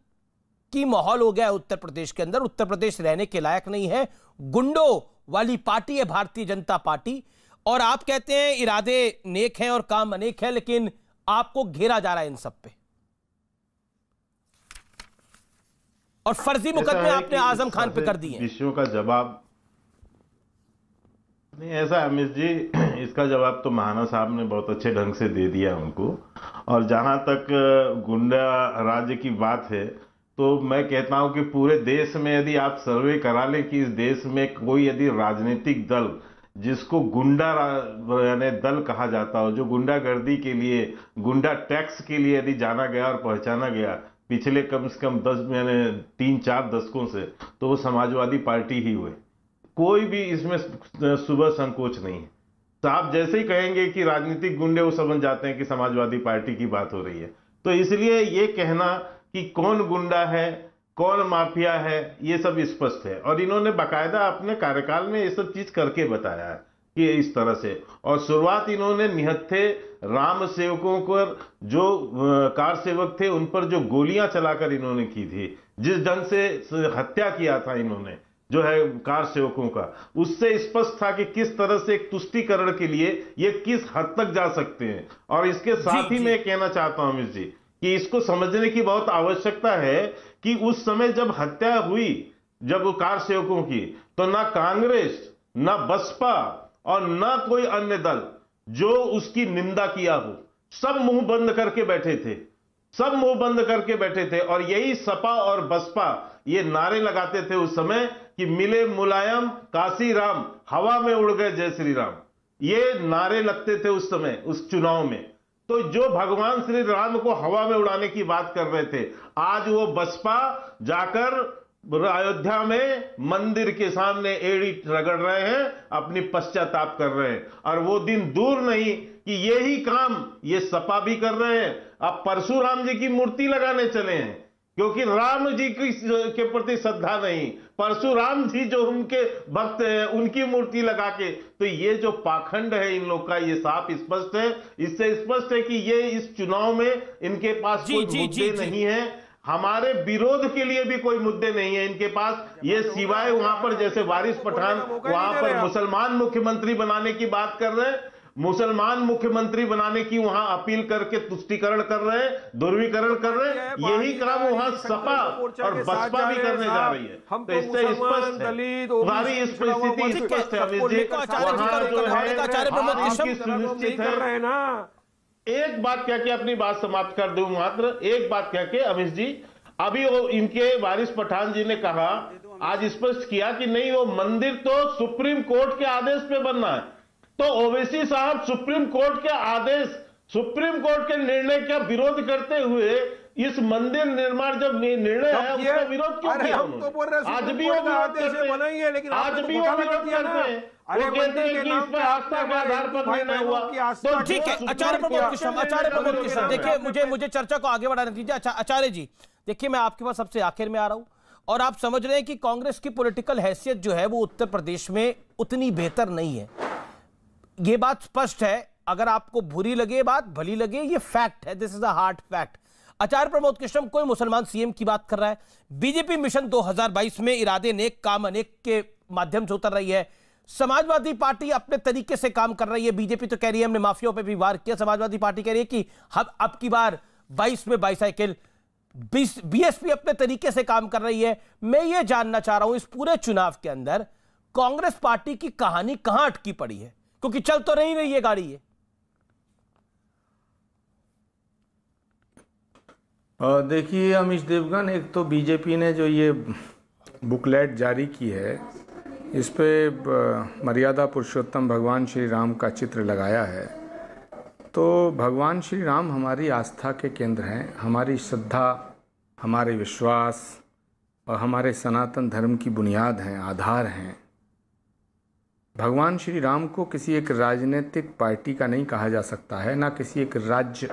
की माहौल हो गया है उत्तर प्रदेश के अंदर, उत्तर प्रदेश रहने के लायक नहीं है, गुंडों वाली पार्टी है भारतीय जनता पार्टी। और आप कहते हैं इरादे नेक हैं और काम अनेक है, लेकिन आपको घेरा जा रहा है इन सब पे, और फर्जी मुकदमे आपने आजम खान पे कर दिए। विषयों का जवाब नहीं, ऐसा है अमित जी, इसका जवाब तो महाना साहब ने बहुत अच्छे ढंग से दे दिया उनको। और जहां तक गुंडा राज्य की बात है तो मैं कहता हूं कि पूरे देश में यदि आप सर्वे करा लें कि इस देश में कोई यदि राजनीतिक दल जिसको गुंडा यानी दल कहा जाता हो, जो गुंडागर्दी के लिए, गुंडा टैक्स के लिए यदि जाना गया और पहचाना गया पिछले कम से कम 3-4 दशकों से, तो वो समाजवादी पार्टी ही हुए। कोई भी इसमें सुबह संकोच नहीं है। तो आप जैसे ही कहेंगे कि राजनीतिक गुंडे, वो समझ जाते हैं कि समाजवादी पार्टी की बात हो रही है। तो इसलिए ये कहना कि कौन गुंडा है, कौन माफिया है, ये सब स्पष्ट है। और इन्होंने बाकायदा अपने कार्यकाल में ये सब चीज करके बताया है कि इस तरह से। और शुरुआत इन्होंने निहत्थे राम सेवकों पर, जो कार सेवक थे उन पर जो गोलियां चलाकर इन्होंने की थी, जिस ढंग से हत्या किया था इन्होंने जो है कार सेवकों का, उससे स्पष्ट था कि किस तरह से एक तुष्टीकरण के लिए ये किस हद तक जा सकते हैं। और इसके साथ ही मैं कहना चाहता हूं अमित जी कि इसको समझने की बहुत आवश्यकता है कि उस समय जब हत्या हुई, जब वो कार सेवकों की, तो ना कांग्रेस, ना बसपा और ना कोई अन्य दल जो उसकी निंदा किया हो, सब मुंह बंद करके बैठे थे, सब मुंह बंद करके बैठे थे। और यही सपा और बसपा ये नारे लगाते थे उस समय कि मिले मुलायम काशी राम, हवा में उड़ गए जय श्री राम। ये नारे लगते थे उस समय उस चुनाव में। तो जो भगवान श्री राम को हवा में उड़ाने की बात कर रहे थे, आज वो बसपा जाकर अयोध्या में मंदिर के सामने एड़ी रगड़ रहे हैं, अपनी पश्चाताप कर रहे हैं। और वो दिन दूर नहीं कि यही काम ये सपा भी कर रहे हैं। अब परशुराम जी की मूर्ति लगाने चले हैं क्योंकि राम जी के प्रति श्रद्धा नहीं, परशुराम जी जो उनके भक्त हैं उनकी मूर्ति लगा के। तो ये जो पाखंड है इन लोग का, ये साफ स्पष्ट है। इससे स्पष्ट है कि ये इस चुनाव में इनके पास कोई मुद्दे नहीं है, हमारे विरोध के लिए भी कोई मुद्दे नहीं है इनके पास। ये सिवाय वहां पर जैसे वारिस पठान वहां पर मुसलमान मुख्यमंत्री बनाने की बात कर रहे हैं, मुसलमान मुख्यमंत्री बनाने की वहां अपील करके तुष्टीकरण कर रहे हैं, ध्रुवीकरण कर रहे हैं। यही काम वहां सपा और बसपा भी करने जा रही है। तो इससे स्पष्ट है, हमारी स्थिति स्पष्ट है। वहां जो है सुनिश्चित है। एक बात कह के अपनी बात समाप्त कर दूं, मात्र एक बात कह के अमिश जी, अभी वो इनके वारिस पठान जी ने कहा, आज स्पष्ट किया कि नहीं वो मंदिर तो सुप्रीम कोर्ट के आदेश पे बनना है। तो ओवैसी साहब सुप्रीम कोर्ट के आदेश, सुप्रीम कोर्ट के निर्णय का विरोध करते हुए इस मंदिर निर्माण जब निर्णय है उसका विरोध क्यों किया उन्होंने? आज भी वो विरोध करते हैं, लेकिन आज भी वो विरोध करते हैं। वो कहते हैं कि इस पर आस्था के आधार पर निर्णय हुआ। तो ठीक है, आचार्य प्रमोद कृष्ण, देखिए मुझे चर्चा को आगे बढ़ाने दीजिए। आचार्य जी देखिए, मैं आपके पास सबसे आखिर में आ रहा हूं और आप समझ रहे हैं कि कांग्रेस की पॉलिटिकल हैसियत जो है वो उत्तर प्रदेश में उतनी बेहतर नहीं है, ये बात स्पष्ट है। अगर आपको बुरी लगे बात, भली लगे, ये फैक्ट है, this is a hard fact. Acharya Pramod Krishnam कोई मुसलमान सीएम की बात कर रहा है, बीजेपी मिशन 2022 में इरादे नेक काम अनेक के माध्यम से उतर रही है, समाजवादी पार्टी अपने तरीके से काम कर रही है। बीजेपी तो कह रही है हमने माफियाओं पे भी वार किया, समाजवादी पार्टी कह रही है कि हम अब की बार 22 में बाईसाइकिल, बीएसपी अपने तरीके से काम कर रही है। मैं ये जानना चाह रहा हूं इस पूरे चुनाव के अंदर कांग्रेस पार्टी की कहानी कहां अटकी पड़ी है, क्योंकि चल तो रही है गाड़ी ये। देखिए अमीश देवगन, एक तो बीजेपी ने जो ये बुकलेट जारी की है इस पे मर्यादा पुरुषोत्तम भगवान श्री राम का चित्र लगाया है। तो भगवान श्री राम हमारी आस्था के केंद्र हैं, हमारी श्रद्धा, हमारे विश्वास और हमारे सनातन धर्म की बुनियाद हैं, आधार हैं। भगवान श्री राम को किसी एक राजनीतिक पार्टी का नहीं कहा जा सकता है, ना किसी एक राज्य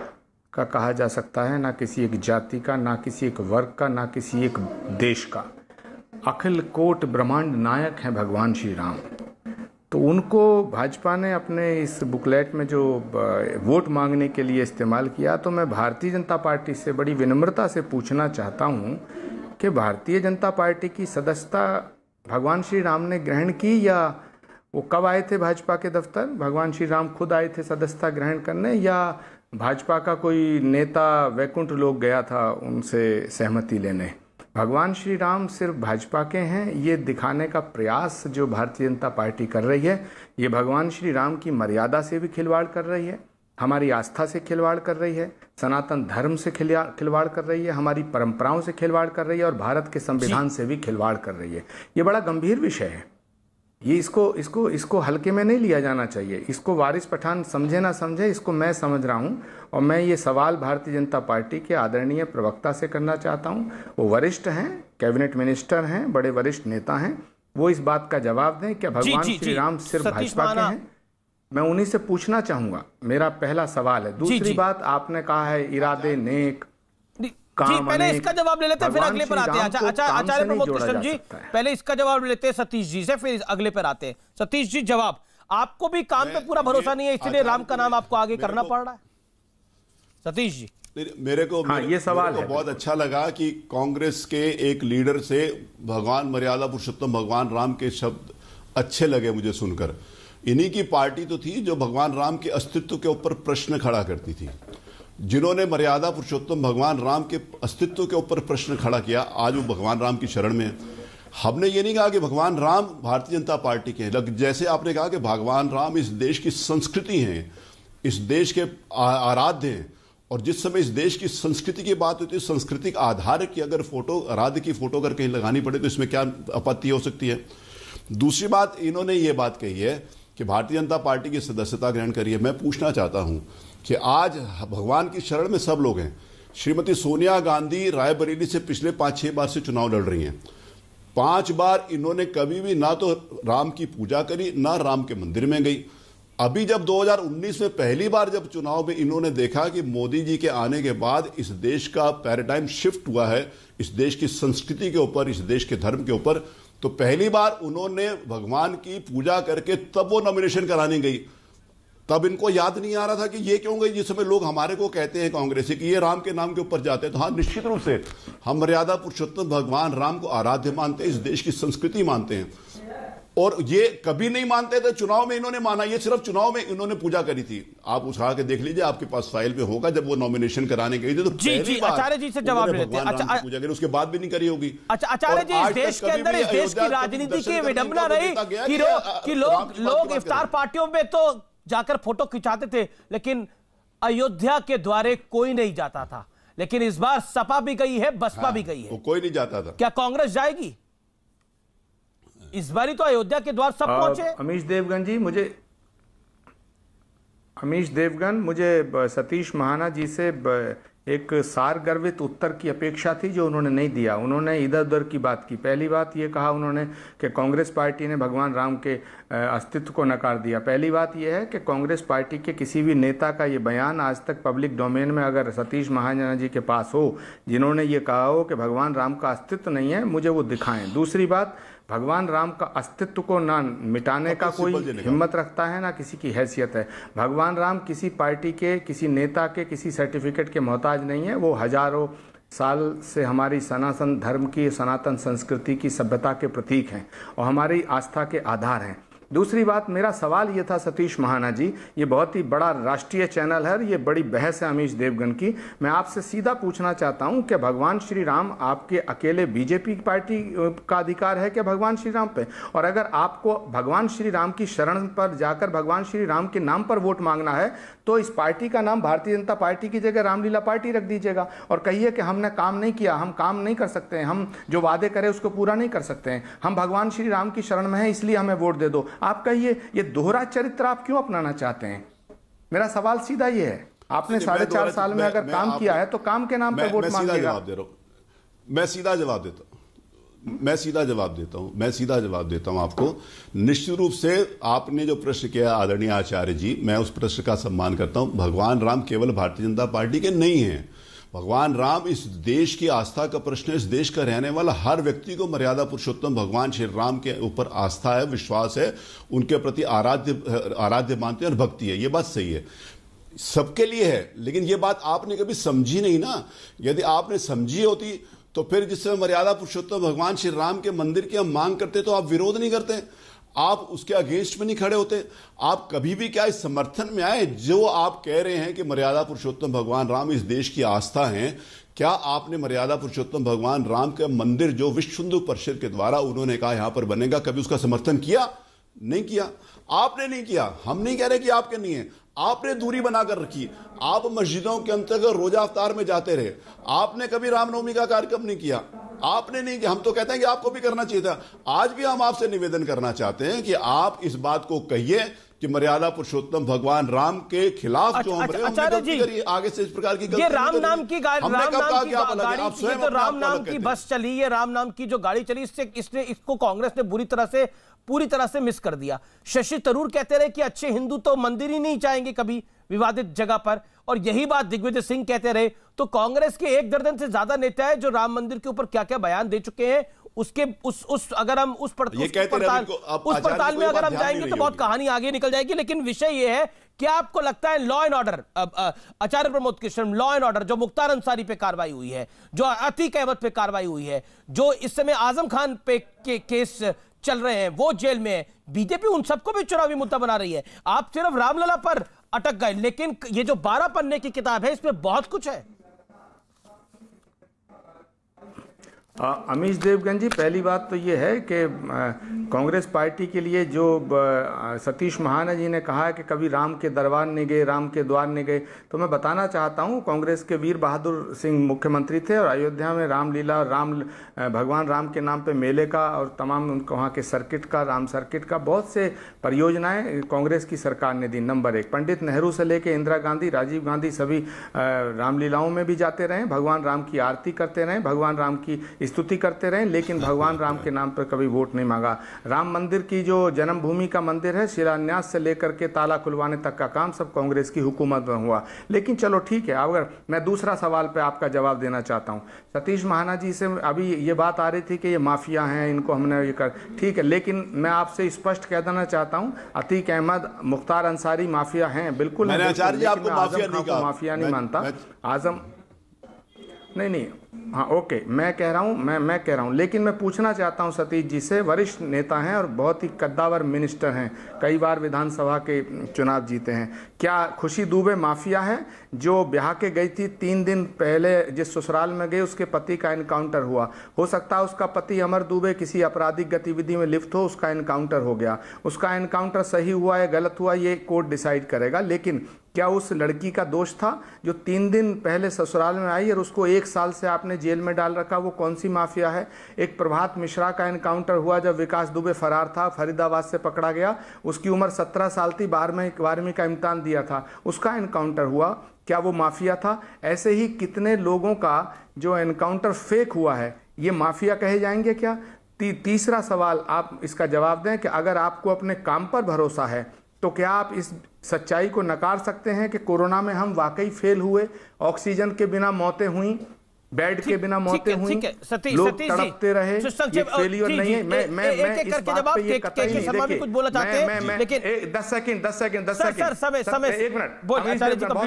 का कहा जा सकता है, ना किसी एक जाति का, ना किसी एक वर्ग का, ना किसी एक देश का। अखिल कोट ब्रह्मांड नायक हैं भगवान श्री राम। तो उनको भाजपा ने अपने इस बुकलेट में जो वोट मांगने के लिए इस्तेमाल किया, तो मैं भारतीय जनता पार्टी से बड़ी विनम्रता से पूछना चाहता हूं कि भारतीय जनता पार्टी की सदस्यता भगवान श्री राम ने ग्रहण की, या वो कब आए थे भाजपा के दफ्तर? भगवान श्री राम खुद आए थे सदस्यता ग्रहण करने, या भाजपा का कोई नेता वैकुंठ लोक गया था उनसे सहमति लेने? भगवान श्री राम सिर्फ भाजपा के हैं, ये दिखाने का प्रयास जो भारतीय जनता पार्टी कर रही है, ये भगवान श्री राम की मर्यादा से भी खिलवाड़ कर रही है, हमारी आस्था से खिलवाड़ कर रही है, सनातन धर्म से खिलवाड़ कर रही है, हमारी परंपराओं से खिलवाड़ कर रही है और भारत के संविधान से भी खिलवाड़ कर रही है। ये बड़ा गंभीर विषय है, ये इसको हल्के में नहीं लिया जाना चाहिए। इसको वारिस पठान समझे ना समझे, इसको मैं समझ रहा हूँ और मैं ये सवाल भारतीय जनता पार्टी के आदरणीय प्रवक्ता से करना चाहता हूँ। वो वरिष्ठ हैं, कैबिनेट मिनिस्टर हैं, बड़े वरिष्ठ नेता हैं, वो इस बात का जवाब दें। क्या भगवान श्री राम सिर्फ भाजपा के हैं? मैं उन्हीं से पूछना चाहूंगा, मेरा पहला सवाल है। दूसरी बात, आपने कहा है इरादे नेक, पहले इसका जवाब ले लेते हैं फिर अगले पर आते हैं। आचार्य प्रमोद कृष्ण जी, पहले इसका जवाब ले लेते हैं सतीश जी से, फिर अगले पर आते हैं। सतीश जी जवाब, आपको भी काम पे पूरा भरोसा नहीं है इसलिए राम का नाम आपको आगे करना पड़ रहा है? सतीश जी मेरे को ये सवाल है। बहुत अच्छा लगा कि कांग्रेस के एक लीडर से भगवान मर्यादा पुरुषोत्तम भगवान राम के शब्द अच्छे लगे मुझे सुनकर। इन्हीं की पार्टी तो थी जो भगवान राम के अस्तित्व के ऊपर प्रश्न खड़ा करती थी, जिन्होंने मर्यादा पुरुषोत्तम भगवान राम के अस्तित्व के ऊपर प्रश्न खड़ा किया, आज वो भगवान राम की शरण में। हमने ये नहीं कहा कि भगवान राम भारतीय जनता पार्टी के हैं, जैसे आपने कहा कि भगवान राम इस देश की संस्कृति हैं, इस देश के आराध्य हैं, और जिस समय इस देश की संस्कृति की बात होती है, सांस्कृतिक आधार की अगर फोटो, आराध्य की फोटो अगर कहीं लगानी पड़े तो इसमें क्या आपत्ति हो सकती है? दूसरी बात, इन्होंने ये बात कही है कि भारतीय जनता पार्टी की सदस्यता ग्रहण करी है। मैं पूछना चाहता हूं कि आज भगवान की शरण में सब लोग हैं। श्रीमती सोनिया गांधी रायबरेली से पिछले 5-6 बार से चुनाव लड़ रही हैं। 5 बार इन्होंने कभी भी ना तो राम की पूजा करी, ना राम के मंदिर में गई। अभी जब 2019 में पहली बार जब चुनाव में इन्होंने देखा कि मोदी जी के आने के बाद इस देश का पैराडाइम शिफ्ट हुआ है, इस देश की संस्कृति के ऊपर, इस देश के धर्म के ऊपर, तो पहली बार उन्होंने भगवान की पूजा करके तब वो नॉमिनेशन कराने गई। तब इनको याद नहीं आ रहा था कि ये क्यों गई। जिस समय लोग हमारे को कहते हैं कांग्रेसी कि ये राम के नाम के ऊपर जाते हैं, तो हाँ, निश्चित रूप से हम मर्यादा पुरुषोत्तम भगवान राम को आराध्य मानते हैं, इस देश की संस्कृति मानते हैं, और ये कभी नहीं मानते थे। चुनाव में इन्होंने माना, ये सिर्फ चुनाव में इन्होंने पूजा करी थी। आप उठा के देख लीजिए, आपके पास फाइल पे होगा, जब वो नॉमिनेशन कराने गई थी तो जी आचार्य जी से जवाब लेते हैं। अच्छा, पूजा करी, उसके बाद भी नहीं करी होगी। अच्छा आचार्य जी, इस देश के अंदर, इस देश की राजनीति की विडंबना रही कि लोग इफ्तार पार्टियों में तो जाकर फोटो खिंचाते थे, लेकिन अयोध्या के द्वारे कोई नहीं जाता था। लेकिन इस बार सपा भी गई है, बसपा भी गई है, कोई नहीं जाता था। क्या कांग्रेस जाएगी? इस बारी तो अयोध्या के द्वार सब पहुंचे। अमीश देवगन, मुझे सतीश महाना जी से एक सारगर्भित उत्तर की अपेक्षा थी जो उन्होंने नहीं दिया। उन्होंने इधर उधर की बात की। पहली बात ये कहा उन्होंने कि कांग्रेस पार्टी ने भगवान राम के अस्तित्व को नकार दिया। पहली बात यह है कि कांग्रेस पार्टी के किसी भी नेता का ये बयान आज तक पब्लिक डोमेन में अगर सतीश महाना जी के पास हो, जिन्होंने ये कहा हो कि भगवान राम का अस्तित्व नहीं है, मुझे वो दिखाएं। दूसरी बात, भगवान राम का अस्तित्व को ना मिटाने का कोई हिम्मत रखता है, ना किसी की हैसियत है। भगवान राम किसी पार्टी के, किसी नेता के, किसी सर्टिफिकेट के मोहताज नहीं है। वो हजारों साल से हमारी सनातन धर्म की, सनातन संस्कृति की, सभ्यता के प्रतीक हैं और हमारी आस्था के आधार हैं। दूसरी बात, मेरा सवाल ये था सतीश महाना जी, ये बहुत ही बड़ा राष्ट्रीय चैनल है, ये बड़ी बहस है अमीश देवगन की। मैं आपसे सीधा पूछना चाहता हूं कि भगवान श्री राम आपके अकेले बीजेपी पार्टी का अधिकार है क्या भगवान श्री राम पे? और अगर आपको भगवान श्री राम की शरण पर जाकर भगवान श्री राम के नाम पर वोट मांगना है, तो इस पार्टी का नाम भारतीय जनता पार्टी की जगह रामलीला पार्टी रख दीजिएगा और कहिए कि हमने काम नहीं किया, हम काम नहीं कर सकते हैं, हम जो वादे करें उसको पूरा नहीं कर सकते हैं, हम भगवान श्री राम की शरण में हैं इसलिए हमें वोट दे दो। आप कहिए, ये दोहरा चरित्र आप क्यों अपनाना चाहते हैं? मेरा सवाल सीधा ये है, आपने 4.5 साल में अगर काम किया है तो काम के नाम पर वोट मांगिएगा। मैं सीधा जवाब देता हूं आपको। निश्चित रूप से आपने जो प्रश्न किया आदरणीय आचार्य जी, मैं उस प्रश्न का सम्मान करता हूं। भगवान राम केवल भारतीय जनता पार्टी के नहीं हैं। भगवान राम इस देश की आस्था का प्रश्न है। इस देश का रहने वाला हर व्यक्ति को मर्यादा पुरुषोत्तम भगवान श्री राम के ऊपर आस्था है, विश्वास है, उनके प्रति आराध्य मानते हैं और भक्ति है। ये बात सही है, सबके लिए है। लेकिन ये बात आपने कभी समझी नहीं ना। यदि आपने समझी होती तो फिर जिस समय मर्यादा पुरुषोत्तम भगवान श्री राम के मंदिर की हम मांग करते तो आप विरोध नहीं करते, आप उसके अगेंस्ट में नहीं खड़े होते। आप कभी भी क्या इस समर्थन में आए जो आप कह रहे हैं कि मर्यादा पुरुषोत्तम भगवान राम इस देश की आस्था हैं? क्या आपने मर्यादा पुरुषोत्तम भगवान राम का मंदिर जो विश्व हिंदू परिषद के द्वारा उन्होंने कहा यहां पर बनेगा, कभी उसका समर्थन किया? नहीं किया। आपने नहीं किया, हम नहीं कह रहे कि आपके नहीं है। आपने दूरी बनाकर रखी। आप मस्जिदों के अंतर्गत रोजा अफ्तार में जाते रहे। आपने कभी रामनवमी का कार्यक्रम नहीं किया, आपने नहीं किया। हम तो कहते हैं कि आपको भी करना चाहिए था। आज भी हम आपसे निवेदन करना चाहते हैं कि आप इस बात को कहिए कि मर्यादा पुरुषोत्तम भगवान राम के खिलाफ जो हम रहे हैं, आगे से इस प्रकार की ये राम नाम की गाड़ी, राम नाम की बस चली, ये राम नाम की जो गाड़ी चली, इसको कांग्रेस ने पूरी तरह से मिस कर दिया। शशि थरूर कहते रहे कि अच्छे हिंदू तो मंदिर ही नहीं जाएंगे कभी विवादित जगह पर, और यही बात दिग्विजय सिंह कहते रहे। तो कांग्रेस के 1 दर्जन से ज्यादा नेता है जो राम मंदिर के ऊपर क्या क्या बयान दे चुके हैं। उसके अगर हम उस पड़ताल में अगर हम जाएंगे तो बहुत कहानी आगे निकल जाएगी। लेकिन विषय यह है कि आपको लगता है law and order, Acharya Pramod Krishna, law and order जो मुख्तार अंसारी पे कार्रवाई हुई है, जो अतीक अहमद पे कार्रवाई हुई है, जो इस समय आजम खान पे केस चल रहे हैं, वो जेल में है, बीजेपी उन सबको भी चुनावी मुद्दा बना रही है। आप सिर्फ रामलला पर अटक गए, लेकिन ये जो 12 पन्ने की किताब है इसमें बहुत कुछ है। अमीश देवगन जी, पहली बात तो ये है कि कांग्रेस पार्टी के लिए जो सतीश महाना जी ने कहा है कि कभी राम के दरबार नहीं गए, राम के द्वार नहीं गए, तो मैं बताना चाहता हूँ कांग्रेस के वीर बहादुर सिंह मुख्यमंत्री थे और अयोध्या में रामलीला, भगवान राम के नाम पे मेले का और तमाम उनका वहाँ के सर्किट का, राम सर्किट का बहुत से परियोजनाएं कांग्रेस की सरकार ने दी। नंबर 1, पंडित नेहरू से लेकर इंदिरा गांधी, राजीव गांधी सभी रामलीलाओं में भी जाते रहे, भगवान राम की आरती करते रहे, भगवान राम की इस स्तुति करते रहे, लेकिन भगवान राम के नाम पर कभी वोट नहीं मांगा। राम मंदिर की जो जन्मभूमि का मंदिर है, शिलान्यास से लेकर के ताला खुलवाने तक का काम सब कांग्रेस की हुकूमत में हुआ। लेकिन चलो ठीक है, अगर मैं दूसरा सवाल पे आपका जवाब देना चाहता हूँ। सतीश महाना जी से अभी ये बात आ रही थी कि ये माफिया हैं, इनको हमने ये कर, ठीक है, लेकिन मैं आपसे स्पष्ट कह देना चाहता हूँ, अतीक अहमद, मुख्तार अंसारी माफिया हैं, बिल्कुल। मैंने आचार्य जी आपको माफिया नहीं कहा, माफिया नहीं मानता। आजम नहीं, हाँ ओके, मैं कह रहा हूँ, लेकिन मैं पूछना चाहता हूँ सतीश जी से, वरिष्ठ नेता हैं और बहुत ही कद्दावर मिनिस्टर हैं, कई बार विधानसभा के चुनाव जीते हैं, क्या खुशी दुबे माफिया है जो ब्याह के गई थी? 3 दिन पहले जिस ससुराल में गई उसके पति का इनकाउंटर हुआ, हो सकता है उसका पति अमर दुबे किसी आपराधिक गतिविधि में लिप्त हो, उसका इनकाउंटर हो गया। उसका इनकाउंटर सही हुआ या गलत हुआ ये कोर्ट डिसाइड करेगा, लेकिन क्या उस लड़की का दोष था जो 3 दिन पहले ससुराल में आई और उसको 1 साल से आपने जेल में डाल रखा? वो कौन सी माफिया है? एक प्रभात मिश्रा का इनकाउंटर हुआ जब विकास दुबे फरार था, फरीदाबाद से पकड़ा गया, उसकी उम्र 17 साल थी, 12वीं का इम्तिहान दिया था, उसका इनकाउंटर हुआ, क्या वो माफिया था? ऐसे ही कितने लोगों का जो एनकाउंटर फेक हुआ है, ये माफिया कहे जाएंगे क्या? तीसरा सवाल आप इसका जवाब दें कि अगर आपको अपने काम पर भरोसा है तो क्या आप इस सच्चाई को नकार सकते हैं कि कोरोना में हम वाकई फेल हुए, ऑक्सीजन के बिना मौतें हुई, बेड के बिना मौतें हुई, लोग तड़पते रहे, ये फेलियर नहीं है। मैं इस बात पे ये कतई नहीं, देखिए मैं 10 सेकंड एक मिनट, बहुत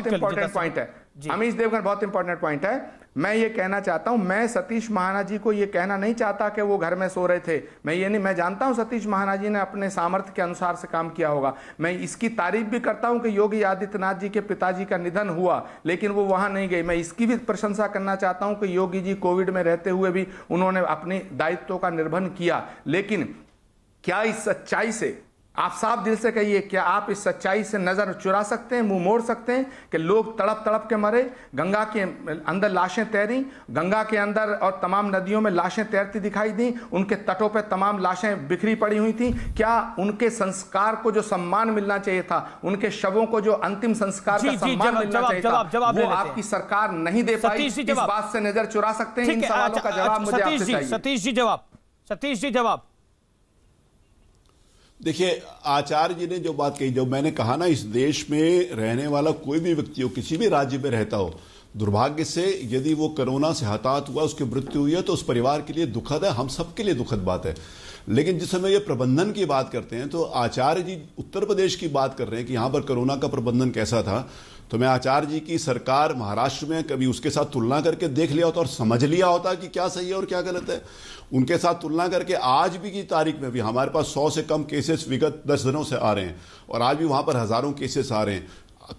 इंपॉर्टेंट पॉइंट है अमीश देवगन, बहुत इंपॉर्टेंट पॉइंट है। मैं ये कहना चाहता हूं, मैं सतीश महाना जी को ये कहना नहीं चाहता कि वो घर में सो रहे थे, मैं जानता हूं सतीश महाना जी ने अपने सामर्थ्य के अनुसार से काम किया होगा। मैं इसकी तारीफ भी करता हूं कि योगी आदित्यनाथ जी के पिताजी का निधन हुआ लेकिन वो वहां नहीं गए। मैं इसकी भी प्रशंसा करना चाहता हूं कि योगी जी कोविड में रहते हुए भी उन्होंने अपने दायित्वों का निर्वहन किया। लेकिन क्या इस सच्चाई से, आप साफ दिल से कहिए, क्या आप इस सच्चाई से नजर चुरा सकते हैं, मुंह मोड़ सकते हैं कि लोग तड़प तड़प के मरे, गंगा के अंदर लाशें तैरी, गंगा के अंदर और तमाम नदियों में लाशें तैरती दिखाई दी, उनके तटों पर तमाम लाशें बिखरी पड़ी हुई थी? क्या उनके संस्कार को जो सम्मान मिलना चाहिए था, उनके शवों को जो अंतिम संस्कार का सम्मान मिलना चाहिए था, वो आपकी सरकार नहीं दे पाई? इस बात से नजर चुरा सकते हैं? इन सवालों का जवाब मुझे आपसे चाहिए। सतीश जी जवाब। देखिए, आचार्य जी ने जो बात कही, जो मैंने कहा ना, इस देश में रहने वाला कोई भी व्यक्ति हो, किसी भी राज्य में रहता हो, दुर्भाग्य से यदि वो कोरोना से हताहत हुआ, उसकी मृत्यु हुई है, तो उस परिवार के लिए दुखद है, हम सबके लिए दुखद बात है। लेकिन जिस समय ये प्रबंधन की बात करते हैं तो आचार्य जी उत्तर प्रदेश की बात कर रहे हैं कि यहां पर कोरोना का प्रबंधन कैसा था, तो मैं आचार्य जी की सरकार महाराष्ट्र में कभी उसके साथ तुलना करके देख लिया होता और समझ लिया होता कि क्या सही है और क्या गलत है। उनके साथ तुलना करके आज भी की तारीख में भी हमारे पास 100 से कम केसेस विगत 10 दिनों से आ रहे हैं और आज भी वहां पर हजारों केसेस आ रहे हैं।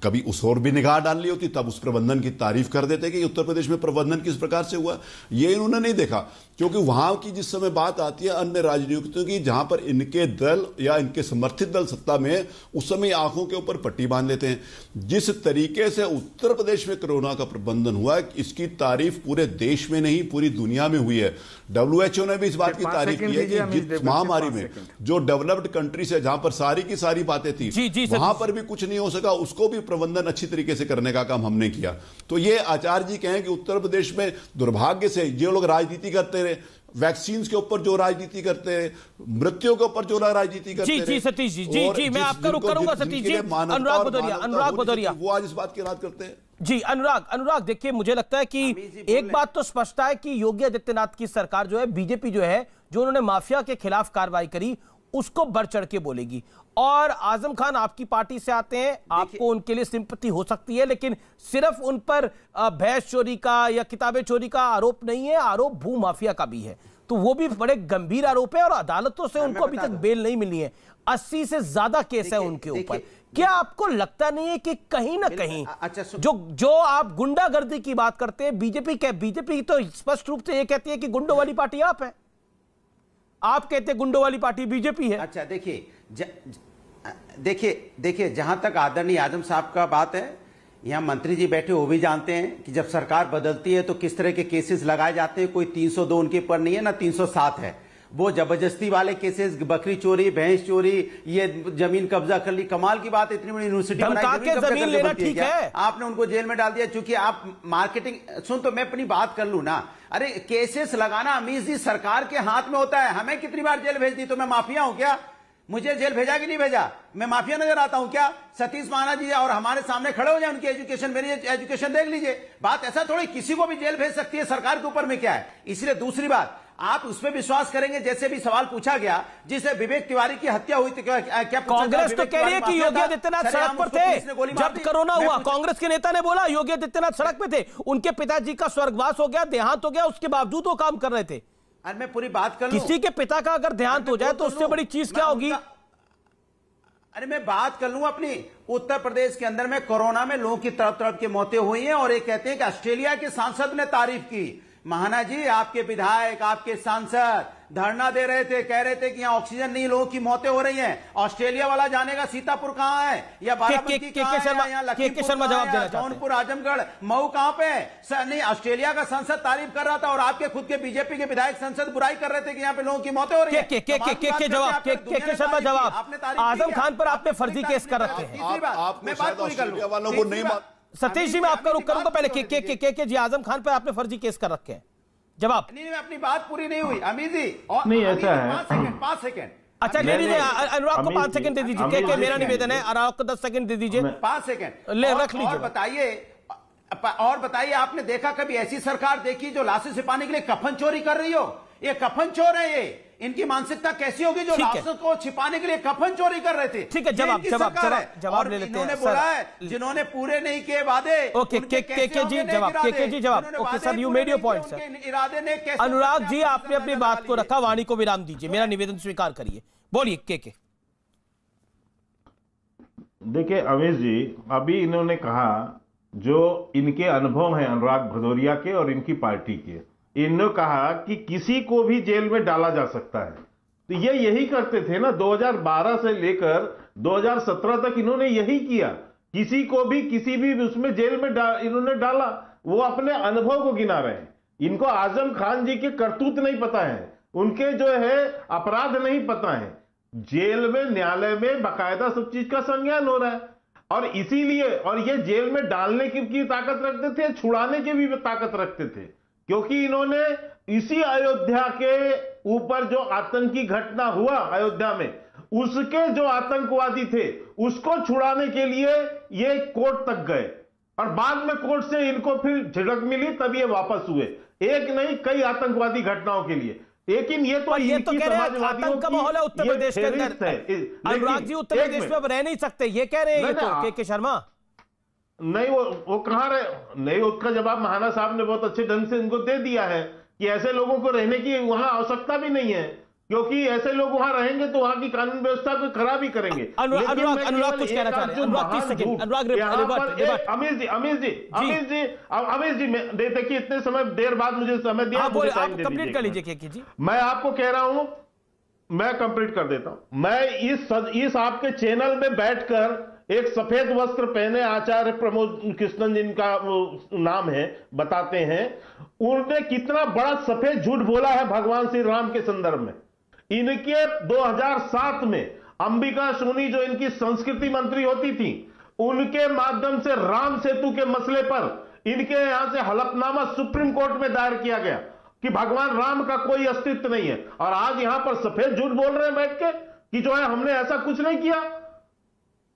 कभी उस ओर भी निगाह डाल ली होती तब उस प्रबंधन की तारीफ कर देते कि उत्तर प्रदेश में प्रबंधन किस प्रकार से हुआ, ये इन्होंने नहीं देखा। क्योंकि वहां की जिस समय बात आती है अन्य राजनीतियों की, जहां पर इनके दल या इनके समर्थित दल सत्ता में, उस समय आंखों के ऊपर पट्टी बांध लेते हैं। जिस तरीके से उत्तर प्रदेश में कोरोना का प्रबंधन हुआ, इसकी तारीफ पूरे देश में नहीं पूरी दुनिया में हुई है। WHO ने भी इस बात की तारीफ की है कि जिस महामारी में जो डेवलप्ड कंट्री से, जहां पर सारी की सारी बातें थी, वहां पर भी कुछ नहीं हो सका, उसको भी प्रबंधन अच्छी तरीके से करने का काम हमने किया। तो ये आचार्य जी कहें कि उत्तर प्रदेश में दुर्भाग्य से जो लोग राजनीति करते रहे, वैक्सीन के ऊपर जो राजनीति करते रहे, मृत्यु के ऊपर जो राजनीति करते रहे, सतीश जी मैं आपका रुख करूंगा। सतीश जी, अनुराग भदौरिया वो आज इस बात की बात करते हैं। जी अनुराग देखिए, मुझे लगता है कि एक बात तो स्पष्ट है कि योगी आदित्यनाथ की सरकार जो है, बीजेपी जो है, जो उन्होंने माफिया के खिलाफ कार्रवाई करी उसको बढ़ चढ़ के बोलेगी। और आजम खान आपकी पार्टी से आते हैं, आपको उनके लिए सिंपैथी हो सकती है, लेकिन सिर्फ उन पर भैंस चोरी का या किताबें चोरी का आरोप नहीं है, आरोप भू माफिया का भी है। तो वो भी बड़े गंभीर आरोप है और अदालतों से उनको अभी तक बेल नहीं मिली है। 80 से ज्यादा केस है उनके ऊपर। क्या आपको लगता नहीं है कि कहीं ना कहीं जो आप गुंडागर्दी की बात करते हैं, बीजेपी तो स्पष्ट रूप से ये कहती है कि गुंडों वाली पार्टी आप है, आप कहते हैं गुंडों वाली पार्टी बीजेपी है। अच्छा देखिए जहां तक आदरणीय आजम साहब का बात है, यहां मंत्री जी बैठे वो भी जानते हैं कि जब सरकार बदलती है तो किस तरह के केसेस लगाए जाते हैं। कोई 302 उनके ऊपर नहीं है, ना 307 है। वो जबरदस्ती वाले केसेस, बकरी चोरी, भैंस चोरी, ये जमीन कब्जा कर ली, कमाल की बात, इतनी बड़ी यूनिवर्सिटी बनाई, जमीन लेना ठीक है, आपने उनको जेल में डाल दिया। चूंकि आप मार्केटिंग, सुन तो मैं अपनी बात कर लूं ना, अरे केसेस लगाना अमीश जी सरकार के हाथ में होता है। हमें कितनी बार जेल भेज दी, तो मैं माफिया हूं क्या? मुझे जेल भेजा कि नहीं भेजा? मैं माफिया नजर आता हूं क्या? सतीश महाना जी और हमारे सामने खड़े हो जाए, उनकी एजुकेशन, मेरी एजुकेशन देख लीजिए। बात ऐसा थोड़ी किसी को भी जेल भेज सकती है सरकार, के ऊपर में क्या है? इसलिए दूसरी बात, आप उस पर विश्वास करेंगे, जैसे भी सवाल पूछा गया जिसे विवेक तिवारी की हत्या हुई थी, क्या कांग्रेस तो कह रही है कि योगी आदित्यनाथ सड़क पर थे जब कोरोना हुआ। कांग्रेस के नेता ने बोला योगी आदित्यनाथ सड़क पे थे, उनके पिताजी का स्वर्गवास हो गया, देहांत हो गया, उसके बावजूद वो काम कर रहे थे। अरे मैं पूरी बात कर लूं, किसी के पिता का अगर देहांत हो जाए तो उससे बड़ी चीज क्या होगी? अरे मैं बात कर लूं अपनी, उत्तर प्रदेश के अंदर में कोरोना में लोगों की तड़प तड़प की मौतें हुई हैं, और ये कहते हैं कि ऑस्ट्रेलिया के सांसद ने तारीफ की। महाना जी, आपके विधायक, आपके सांसद धरना दे रहे थे, कह रहे थे कि यहाँ ऑक्सीजन नहीं, लोगों की मौतें हो रही हैं। ऑस्ट्रेलिया वाला जानेगा सीतापुर कहाँ है, या बाराबंकी कहाँ है, या लखीमपुर कहाँ है, जौनपुर, आजमगढ़, मऊ कहाँ पे है? नहीं, ऑस्ट्रेलिया का संसद तारीफ कर रहा था और आपके खुद के बीजेपी के विधायक संसद बुराई कर रहे थे कि यहाँ पे लोगों की मौतें हो रही है। जवाब, आजम खान पर आपने फर्जी केस कर रखे हैं। मैं बात पूरी कर लूं, सतीश जी, मैं आपका रुख करूंगा, पहले के जी आजम खान पर आपने फर्जी केस कर रखे हैं। जवाब नहीं, अपनी बात पूरी नहीं हुई अमीर जी, नहीं ऐसा है, 5 सेकंड। अच्छा ले लीजिए, अनुराग को 5 सेकंड दे दीजिए, के मेरा निवेदन है, अनुराग को 10 सेकंड दे दीजिए, 5 सेकंड ले रख लीजिए। और बताइए, आपने देखा कभी ऐसी सरकार देखी जो लाशें छिपाने के लिए कफन चोरी कर रही हो? ये कफन चोर है, ये इनकी मानसिकता कैसी होगी जो लाशों को छिपाने के लिए कफन चोरी कर रहे थे? ठीक है, जवाब ले लेते हैं। बोला है जिन्होंने पूरे नहीं किए वादे। ओके, के जी जवाब। Okay sir, you made your point sir. इरादे ने कैसे? अनुराग जी, आपने अपनी बात को रखा, वाणी को विराम दीजिए, मेरा निवेदन स्वीकार करिए, बोलिए। के देखिए अमीश जी, अभी इन्होंने कहा जो इनके अनुभव हैं अनुराग भदौरिया के और इनकी पार्टी के, इन्होंने कहा कि किसी को भी जेल में डाला जा सकता है। तो ये यही करते थे ना, 2012 से लेकर 2017 तक इन्होंने यही किया, किसी को भी किसी भी उसमें जेल में इन्होंने डाला। वो अपने अनुभव को गिना रहे हैं। इनको आजम खान जी के करतूत नहीं पता है, उनके जो है अपराध नहीं पता है। जेल में, न्यायालय में बाकायदा सब चीज का संज्ञान हो रहा है, और इसीलिए, और ये जेल में डालने की ताकत रखते थे, छुड़ाने की भी ताकत रखते थे, क्योंकि इन्होंने इसी अयोध्या के ऊपर जो आतंकी घटना हुआ अयोध्या में, उसके जो आतंकवादी थे उसको छुड़ाने के लिए ये कोर्ट तक गए, और बाद में कोर्ट से इनको फिर झिड़क मिली, तब ये वापस हुए, एक नहीं कई आतंकवादी घटनाओं के लिए। लेकिन ये तो कह रहे हैं आतंक का माहौल है उत्तर प्रदेश के अंदर। अनुराग जी, उत्तर प्रदेश में रह नहीं सकते, ये कह रहे हैं तो के शर्मा। नहीं, वो कहां रहे, नहीं, उसका जवाब महाना साहब ने बहुत अच्छे ढंग से इनको दे दिया है कि ऐसे लोगों को रहने की वहां आवश्यकता भी नहीं है, क्योंकि ऐसे लोग वहां रहेंगे तो वहां की कानून व्यवस्था को खराब ही करेंगे। अनुराग कुछ कहना चाह रहे हैं, अनुराग 30 सेकंड। अमीश जी, देखिए इतने समय देर बाद मुझे समय दिया, कंप्लीट कर लीजिए जी। मैं आपको कह रहा हूं, मैं कंप्लीट कर देता हूं। मैं इस आपके चैनल में बैठकर एक सफेद वस्त्र पहने आचार्य प्रमोद कृष्णन जिनका नाम है बताते हैं, उन्होंने कितना बड़ा सफेद झूठ बोला है भगवान श्री राम के संदर्भ में। इनके 2007 में अंबिका सोनी जो इनकी संस्कृति मंत्री होती थी, उनके माध्यम से राम सेतु के मसले पर इनके यहां से हलफनामा सुप्रीम कोर्ट में दायर किया गया कि भगवान राम का कोई अस्तित्व नहीं है, और आज यहां पर सफेद झूठ बोल रहे हैं बैठ के कि जो है हमने ऐसा कुछ नहीं किया।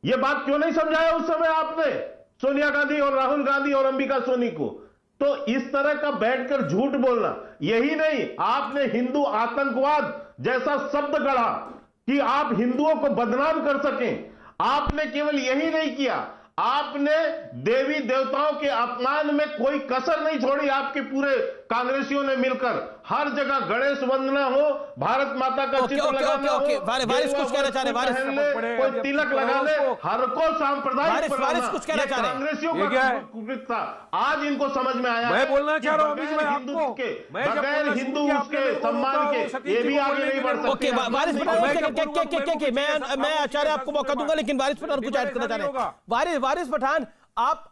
यह बात क्यों नहीं समझाया उस समय आपने सोनिया गांधी और राहुल गांधी और अंबिका सोनी को? तो इस तरह का बैठकर झूठ बोलना, यही नहीं, आपने हिंदू आतंकवाद जैसा शब्द गढ़ा कि आप हिंदुओं को बदनाम कर सकें। आपने केवल यही नहीं किया, आपने देवी देवताओं के अपमान में कोई कसर नहीं छोड़ी। आपके पूरे कांग्रेसियों ने मिलकर हर जगह गणेश वंदना हो, भारत माता का चित्र लगाना हो, वारिस कुछ कहना चाह रहे हैं, कोई तिलक लगा ले, हर को सांप्रदायिक कुछ कहना चाह रहे हैं, कांग्रेसियों का कुकृत्य आज इनको समझ में आया। मैं बोलना चाह रहा हूं बगैर हिंदू उसके सम्मान के ये भी आगे नहीं बढ़ सकते। मैं आचार्य आपको मौका दूंगा, लेकिन वारिस पठान कुछ ऐड करना चाह रहे हैं। वारिस पठान, आप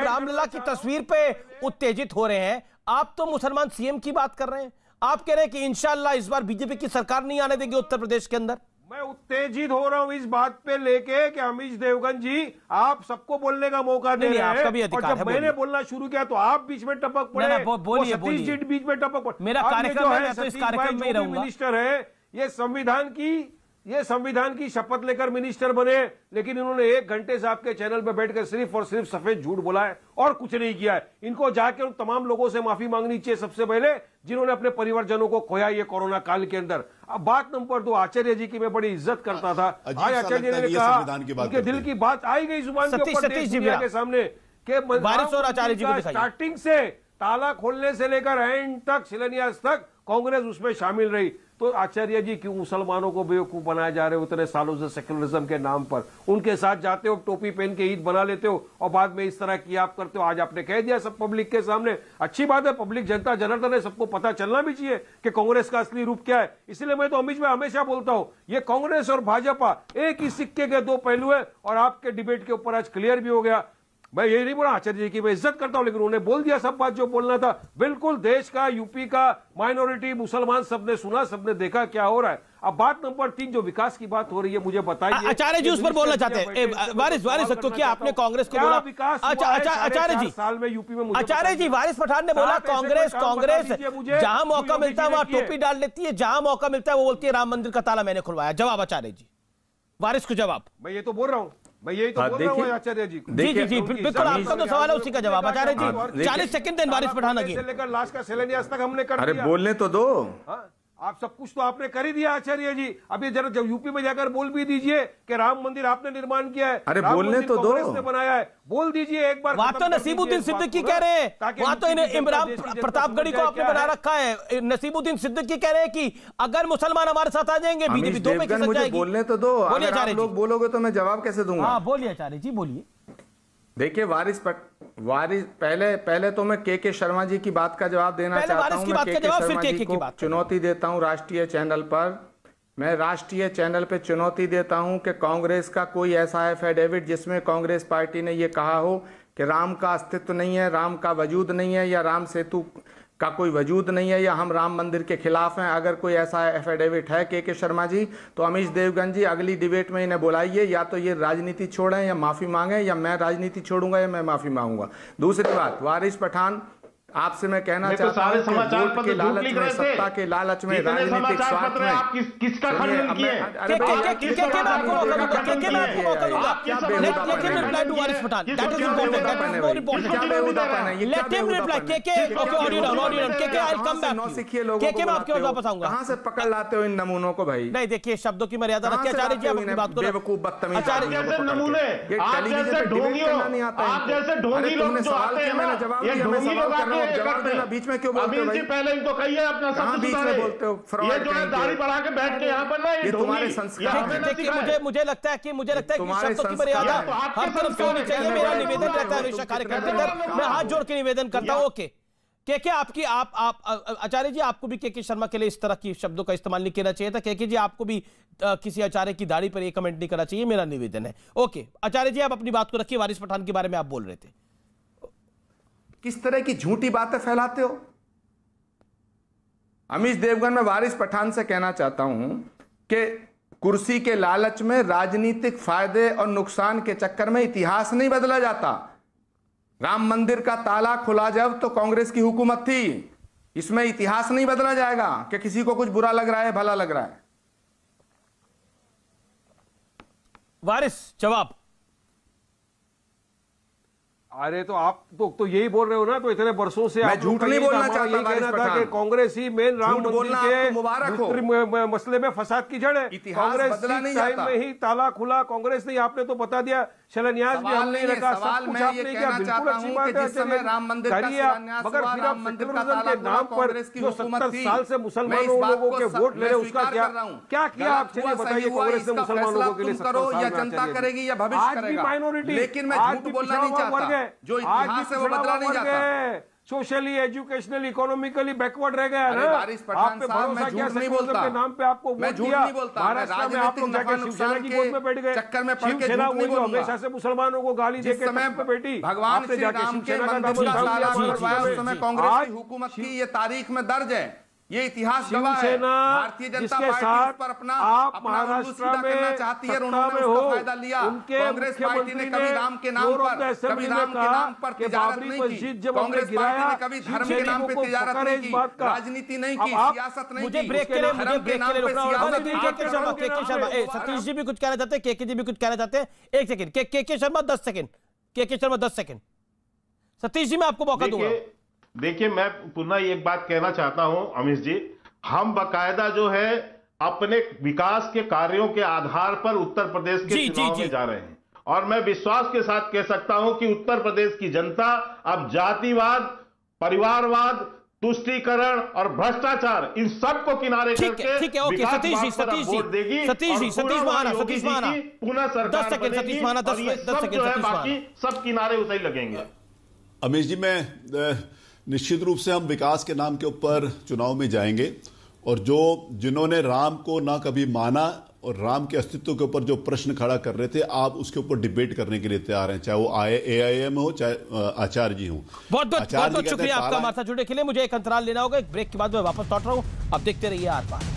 रामलला की तस्वीर पे उत्तेजित हो रहे हैं। आप तो मुसलमान सीएम की बात कर रहे हैं, आप कह रहे हैं कि इंशाल्लाह इस बार बीजेपी की सरकार नहीं आने देंगे उत्तर प्रदेश के अंदर। मैं उत्तेजित हो रहा हूं इस बात पे लेके कि अमीश देवगन जी आप सबको बोलने का मौका दे रहे हैं, आपका भी अधिकार और जब मैंने बोलना शुरू किया तो आप बीच में टपक पड़े, बोलिए सतीश जी बीच में टपक पड़े। मेरा कार्यक्रम है, तो इस कार्यक्रम में रहूंगा। मिनिस्टर है, ये संविधान की शपथ लेकर मिनिस्टर बने, लेकिन इन्होंने 1 घंटे से आपके चैनल पे बैठकर सिर्फ और सिर्फ सफेद झूठ बोला है और कुछ नहीं किया है। इनको जाके उन तमाम लोगों से माफी मांगनी चाहिए सबसे पहले जिन्होंने अपने परिवारजनों को खोया ये कोरोना काल के अंदर। अब बात नंबर 2, आचार्य जी की मैं बड़ी इज्जत करता था, आज आचार्य जी ने कहा उनके दिल की बात आई गई जुबान के ऊपर दुनिया के सामने कि वारिस और आचार्य जी को स्टार्टिंग से ताला खोलने से लेकर एंड तक शिलान्यास तक कांग्रेस उसमें शामिल रही। तो आचार्य जी क्यों मुसलमानों को बेवकूफ बनाए जा रहे हो इतने सालों से सेक्युलरिज्म के नाम पर? उनके साथ जाते हो, टोपी पहन के ईद बना लेते हो और बाद में इस तरह की आप करते हो। आज आपने कह दिया सब पब्लिक के सामने, अच्छी बात है, पब्लिक जनता जनार्दन है, सबको पता चलना भी चाहिए कि कांग्रेस का असली रूप क्या है। इसलिए मैं तो अमीश भाई हमेशा बोलता हूं ये कांग्रेस और भाजपा एक ही सिक्के के 2 पहलू है, और आपके डिबेट के ऊपर आज क्लियर भी हो गया। मैं ये नहीं बोला आचार्य जी की मैं इज्जत करता हूं, लेकिन उन्होंने बोल दिया सब बात जो बोलना था। बिल्कुल देश का, यूपी का, माइनॉरिटी, मुसलमान सबने सुना, सबने देखा क्या हो रहा है। अब बात नंबर 3 जो विकास की बात हो रही है, मुझे बताइए। आचार्य जी उस पर बोलना चाहते हैं। वारिस क्योंकि आपने कांग्रेस को बोला विकास आचार्य जी साल में यूपी में, आचार्य जी वारिस पठान ने बोला कांग्रेस जहां मौका मिलता है वहां टोपी डाल लेती है, जहां मौका मिलता है वो बोलती है राम मंदिर का ताला मैंने खुलवाया। जवाब आचार्य जी, वारिस को जवाब। मैं ये तो बोल रहा हूं, मैं यही तो बोल रहा हूं आचार्य जी को। जी बिल्कुल, आपका तो सवाल है उसी का जवाब। आचार्य जी 40 सेकंड दें वारिस पठान आगे। लेकर लास्ट का शिलान्यास तक हमने कर दिया। अरे बोलने तो दो। आप सब कुछ तो आपने कर ही दिया आचार्य जी। अभी जरा जब यूपी में जाकर बोल भी दीजिए कि राम मंदिर आपने निर्माण किया है। अरे बोलने तो दो, कांग्रेस ने बनाया है, बोल दीजिए एक बार। वहां तो नसीबुद्दीन सिद्दीकी कह रहे हैं, वहां तो इमरान प्रतापगढ़ी को आपने बना रखा है। नसीबुद्दीन सिद्दीकी कह रहे हैं कि अगर मुसलमान हमारे साथ आ जाएंगे बीजेपी 2 पे खिसक जाएगी। बोलने तो दो, अगर आप लोग बोलोगे तो मैं जवाब कैसे दूंगा? हाँ बोलिए आचार्य जी, बोलिए। देखिए वारिस पहले तो मैं के शर्मा जी की बात का जवाब देना चाहता हूं। मैं के शर्मा जी को चुनौती देता हूं राष्ट्रीय चैनल पर। मैं राष्ट्रीय चैनल पे चुनौती देता हूं कि कांग्रेस का कोई ऐसा एफिडेविट जिसमें कांग्रेस पार्टी ने ये कहा हो कि राम का अस्तित्व नहीं है, राम का वजूद नहीं है, या राम सेतु का कोई वजूद नहीं है, या हम राम मंदिर के खिलाफ हैं। अगर कोई ऐसा एफिडेविट है के शर्मा जी, तो अमीश देवगन जी अगली डिबेट में इन्हें बुलाइए, या तो ये राजनीति छोड़ें या माफी मांगें, या मैं राजनीति छोड़ूंगा या मैं माफी मांगूंगा। दूसरी बात, वारिस पठान आपसे मैं कहना चाहता हूं कि वोट के लालच में, सत्ता के लालच में, राजनीतिक स्वार्थ में किसका खंडन किए? कहां से पकड़ लाते हो इन नमूनों को भाई? नहीं देखिए, शब्दों की मर्यादा रखिए आचार्य जी, अपनी बात को। बेवकूफ बदतमीज नमूने, आप जैसे ढोंगियों, आप जैसे ढोंगी लोग जो आते हैं ना, ये ढोंगी लोग आके जवाब देना बीच में क्यों बोलते हो भाई? पहले इनको कहिए अपना शब्द बीच में बोलते हो। ये जो है दाढ़ी बढ़ा के बैठ के यहाँ पर ना, ये तुम्हारे संस्कार। मुझे लगता है कि शब्दों की मर्यादा हर तरफ से होनी चाहिए। मेरा निवेदन रहता है हमेशा कार्यक्रम के अंदर, मैं हाथ जोड़ के निवेदन करता हूं। ओके के आपकी आप आचार्य जी, आपको भी के शर्मा के लिए इस तरह की शब्दों का इस्तेमाल नहीं करना चाहिए था। के जी आपको भी किसी आचार्य की दाढ़ी पर ये कमेंट नहीं करना चाहिए, मेरा निवेदन है। ओके आचार्य जी, आप अपनी बात को रखिए। वारिस पठान के बारे में आप बोल रहे थे, किस तरह की झूठी बातें फैलाते हो? अमीश देवगन, मैं वारिस पठान से कहना चाहता हूं कि कुर्सी के लालच में, राजनीतिक फायदे और नुकसान के चक्कर में इतिहास नहीं बदला जाता। राम मंदिर का ताला खुला जब तो कांग्रेस की हुकूमत थी, इसमें इतिहास नहीं बदला जाएगा कि किसी को कुछ बुरा लग रहा है, भला लग रहा है। वारिस जवाब। अरे तो आप तो यही बोल रहे हो ना, तो इतने वर्षों से मैं झूठ नहीं बोलना चाहता, यही कहना था कि कांग्रेस ही मेन राम मंदिर के मसले में फसाद की जड़ है। कांग्रेस टाइम में ही ताला खुला, कांग्रेस ने, आपने तो बता दिया, शिलान्यास भी हमने रखा, सब कुछ आपने किया, बिल्कुल अच्छी बात है, करिए। मगर फिर आप सेक्युलरिज्म के नाम पर जो 70 साल से मुसलमानों लोगों के वोट ले रहे, उसका क्या किया आप? चलिए बताइए, कांग्रेस ने मुसलमानों के लिए 70 साल जनता करेगी या भविष्य करेगा? माइनॉरिटी, लेकिन मैं झूठ बोलना नहीं चाहता, जो इतिहास है वो बदला नहीं जाता। सोशली, एजुकेशनली, इकोनॉमिकली बैकवर्ड रह गया है ना। आप पे भरोसा किया, सेक्युलरिज्म के नाम पे आपको वोट दिया। महाराष्ट्र में आप लोग जाके शिवसेना की गोद में बैठ गए। शिवसेना वो जो हमेशा से मुसलमानों को गाली देके पे बैठी, भगवान आपने श्री जाके राम के शिवसेना का मंदिर का ताला खुलवाया, उस समय कांग्रेस की हुकूमत की ये तारीख में दर्ज है। ये इतिहास गवाह है। भारतीय जनता पार्टी उस पर अपना उल्लू सीधा करना चाहती है, उन्होंने उसका फायदा लिया। कांग्रेस पार्टी ने कभी राम के नाम पर तिजारत नहीं की, कांग्रेस पार्टी ने कभी धर्म के नाम पे तिजारत नहीं की, राजनीति नहीं की, सियासत नहीं की, धर्म के नाम पे सियासत। सतीश जी भी कुछ कहना चाहते हैं, केके जी भी कुछ कहना चाहते हैं। एक second, K K Sharma 10 second, K K Sharma 10 second. Satish ji मैं आपको मौका दूंगा। देखिए मैं पुनः एक बात कहना चाहता हूं अमीश जी, हम बकायदा जो है अपने विकास के कार्यों के आधार पर उत्तर प्रदेश के चुनाव में जा रहे हैं, और मैं विश्वास के साथ कह सकता हूं कि उत्तर प्रदेश की जनता अब जातिवाद, परिवारवाद, तुष्टीकरण और भ्रष्टाचार इन सबको किनारे करके ठीक है, ओके सतीश जी, सतीश महाना पुनः सरकार बनेगी और ये सब जो है बाकी सब किनारे उतर लगेंगे। अमीश जी, मैं निश्चित रूप से हम विकास के नाम के ऊपर चुनाव में जाएंगे, और जिन्होंने राम को ना कभी माना और राम के अस्तित्व के ऊपर जो प्रश्न खड़ा कर रहे थे, आप उसके ऊपर डिबेट करने के लिए तैयार हैं, चाहे वो AIM हो चाहे आचार्य जी हो। बहुत बहुत शुक्रिया आपका हमारे साथ जुड़ने के लिए। मुझे एक अंतराल लेना होगा, एक ब्रेक के बाद मैं वापस लौट रहा हूं। अब देखते रहिए आर पार।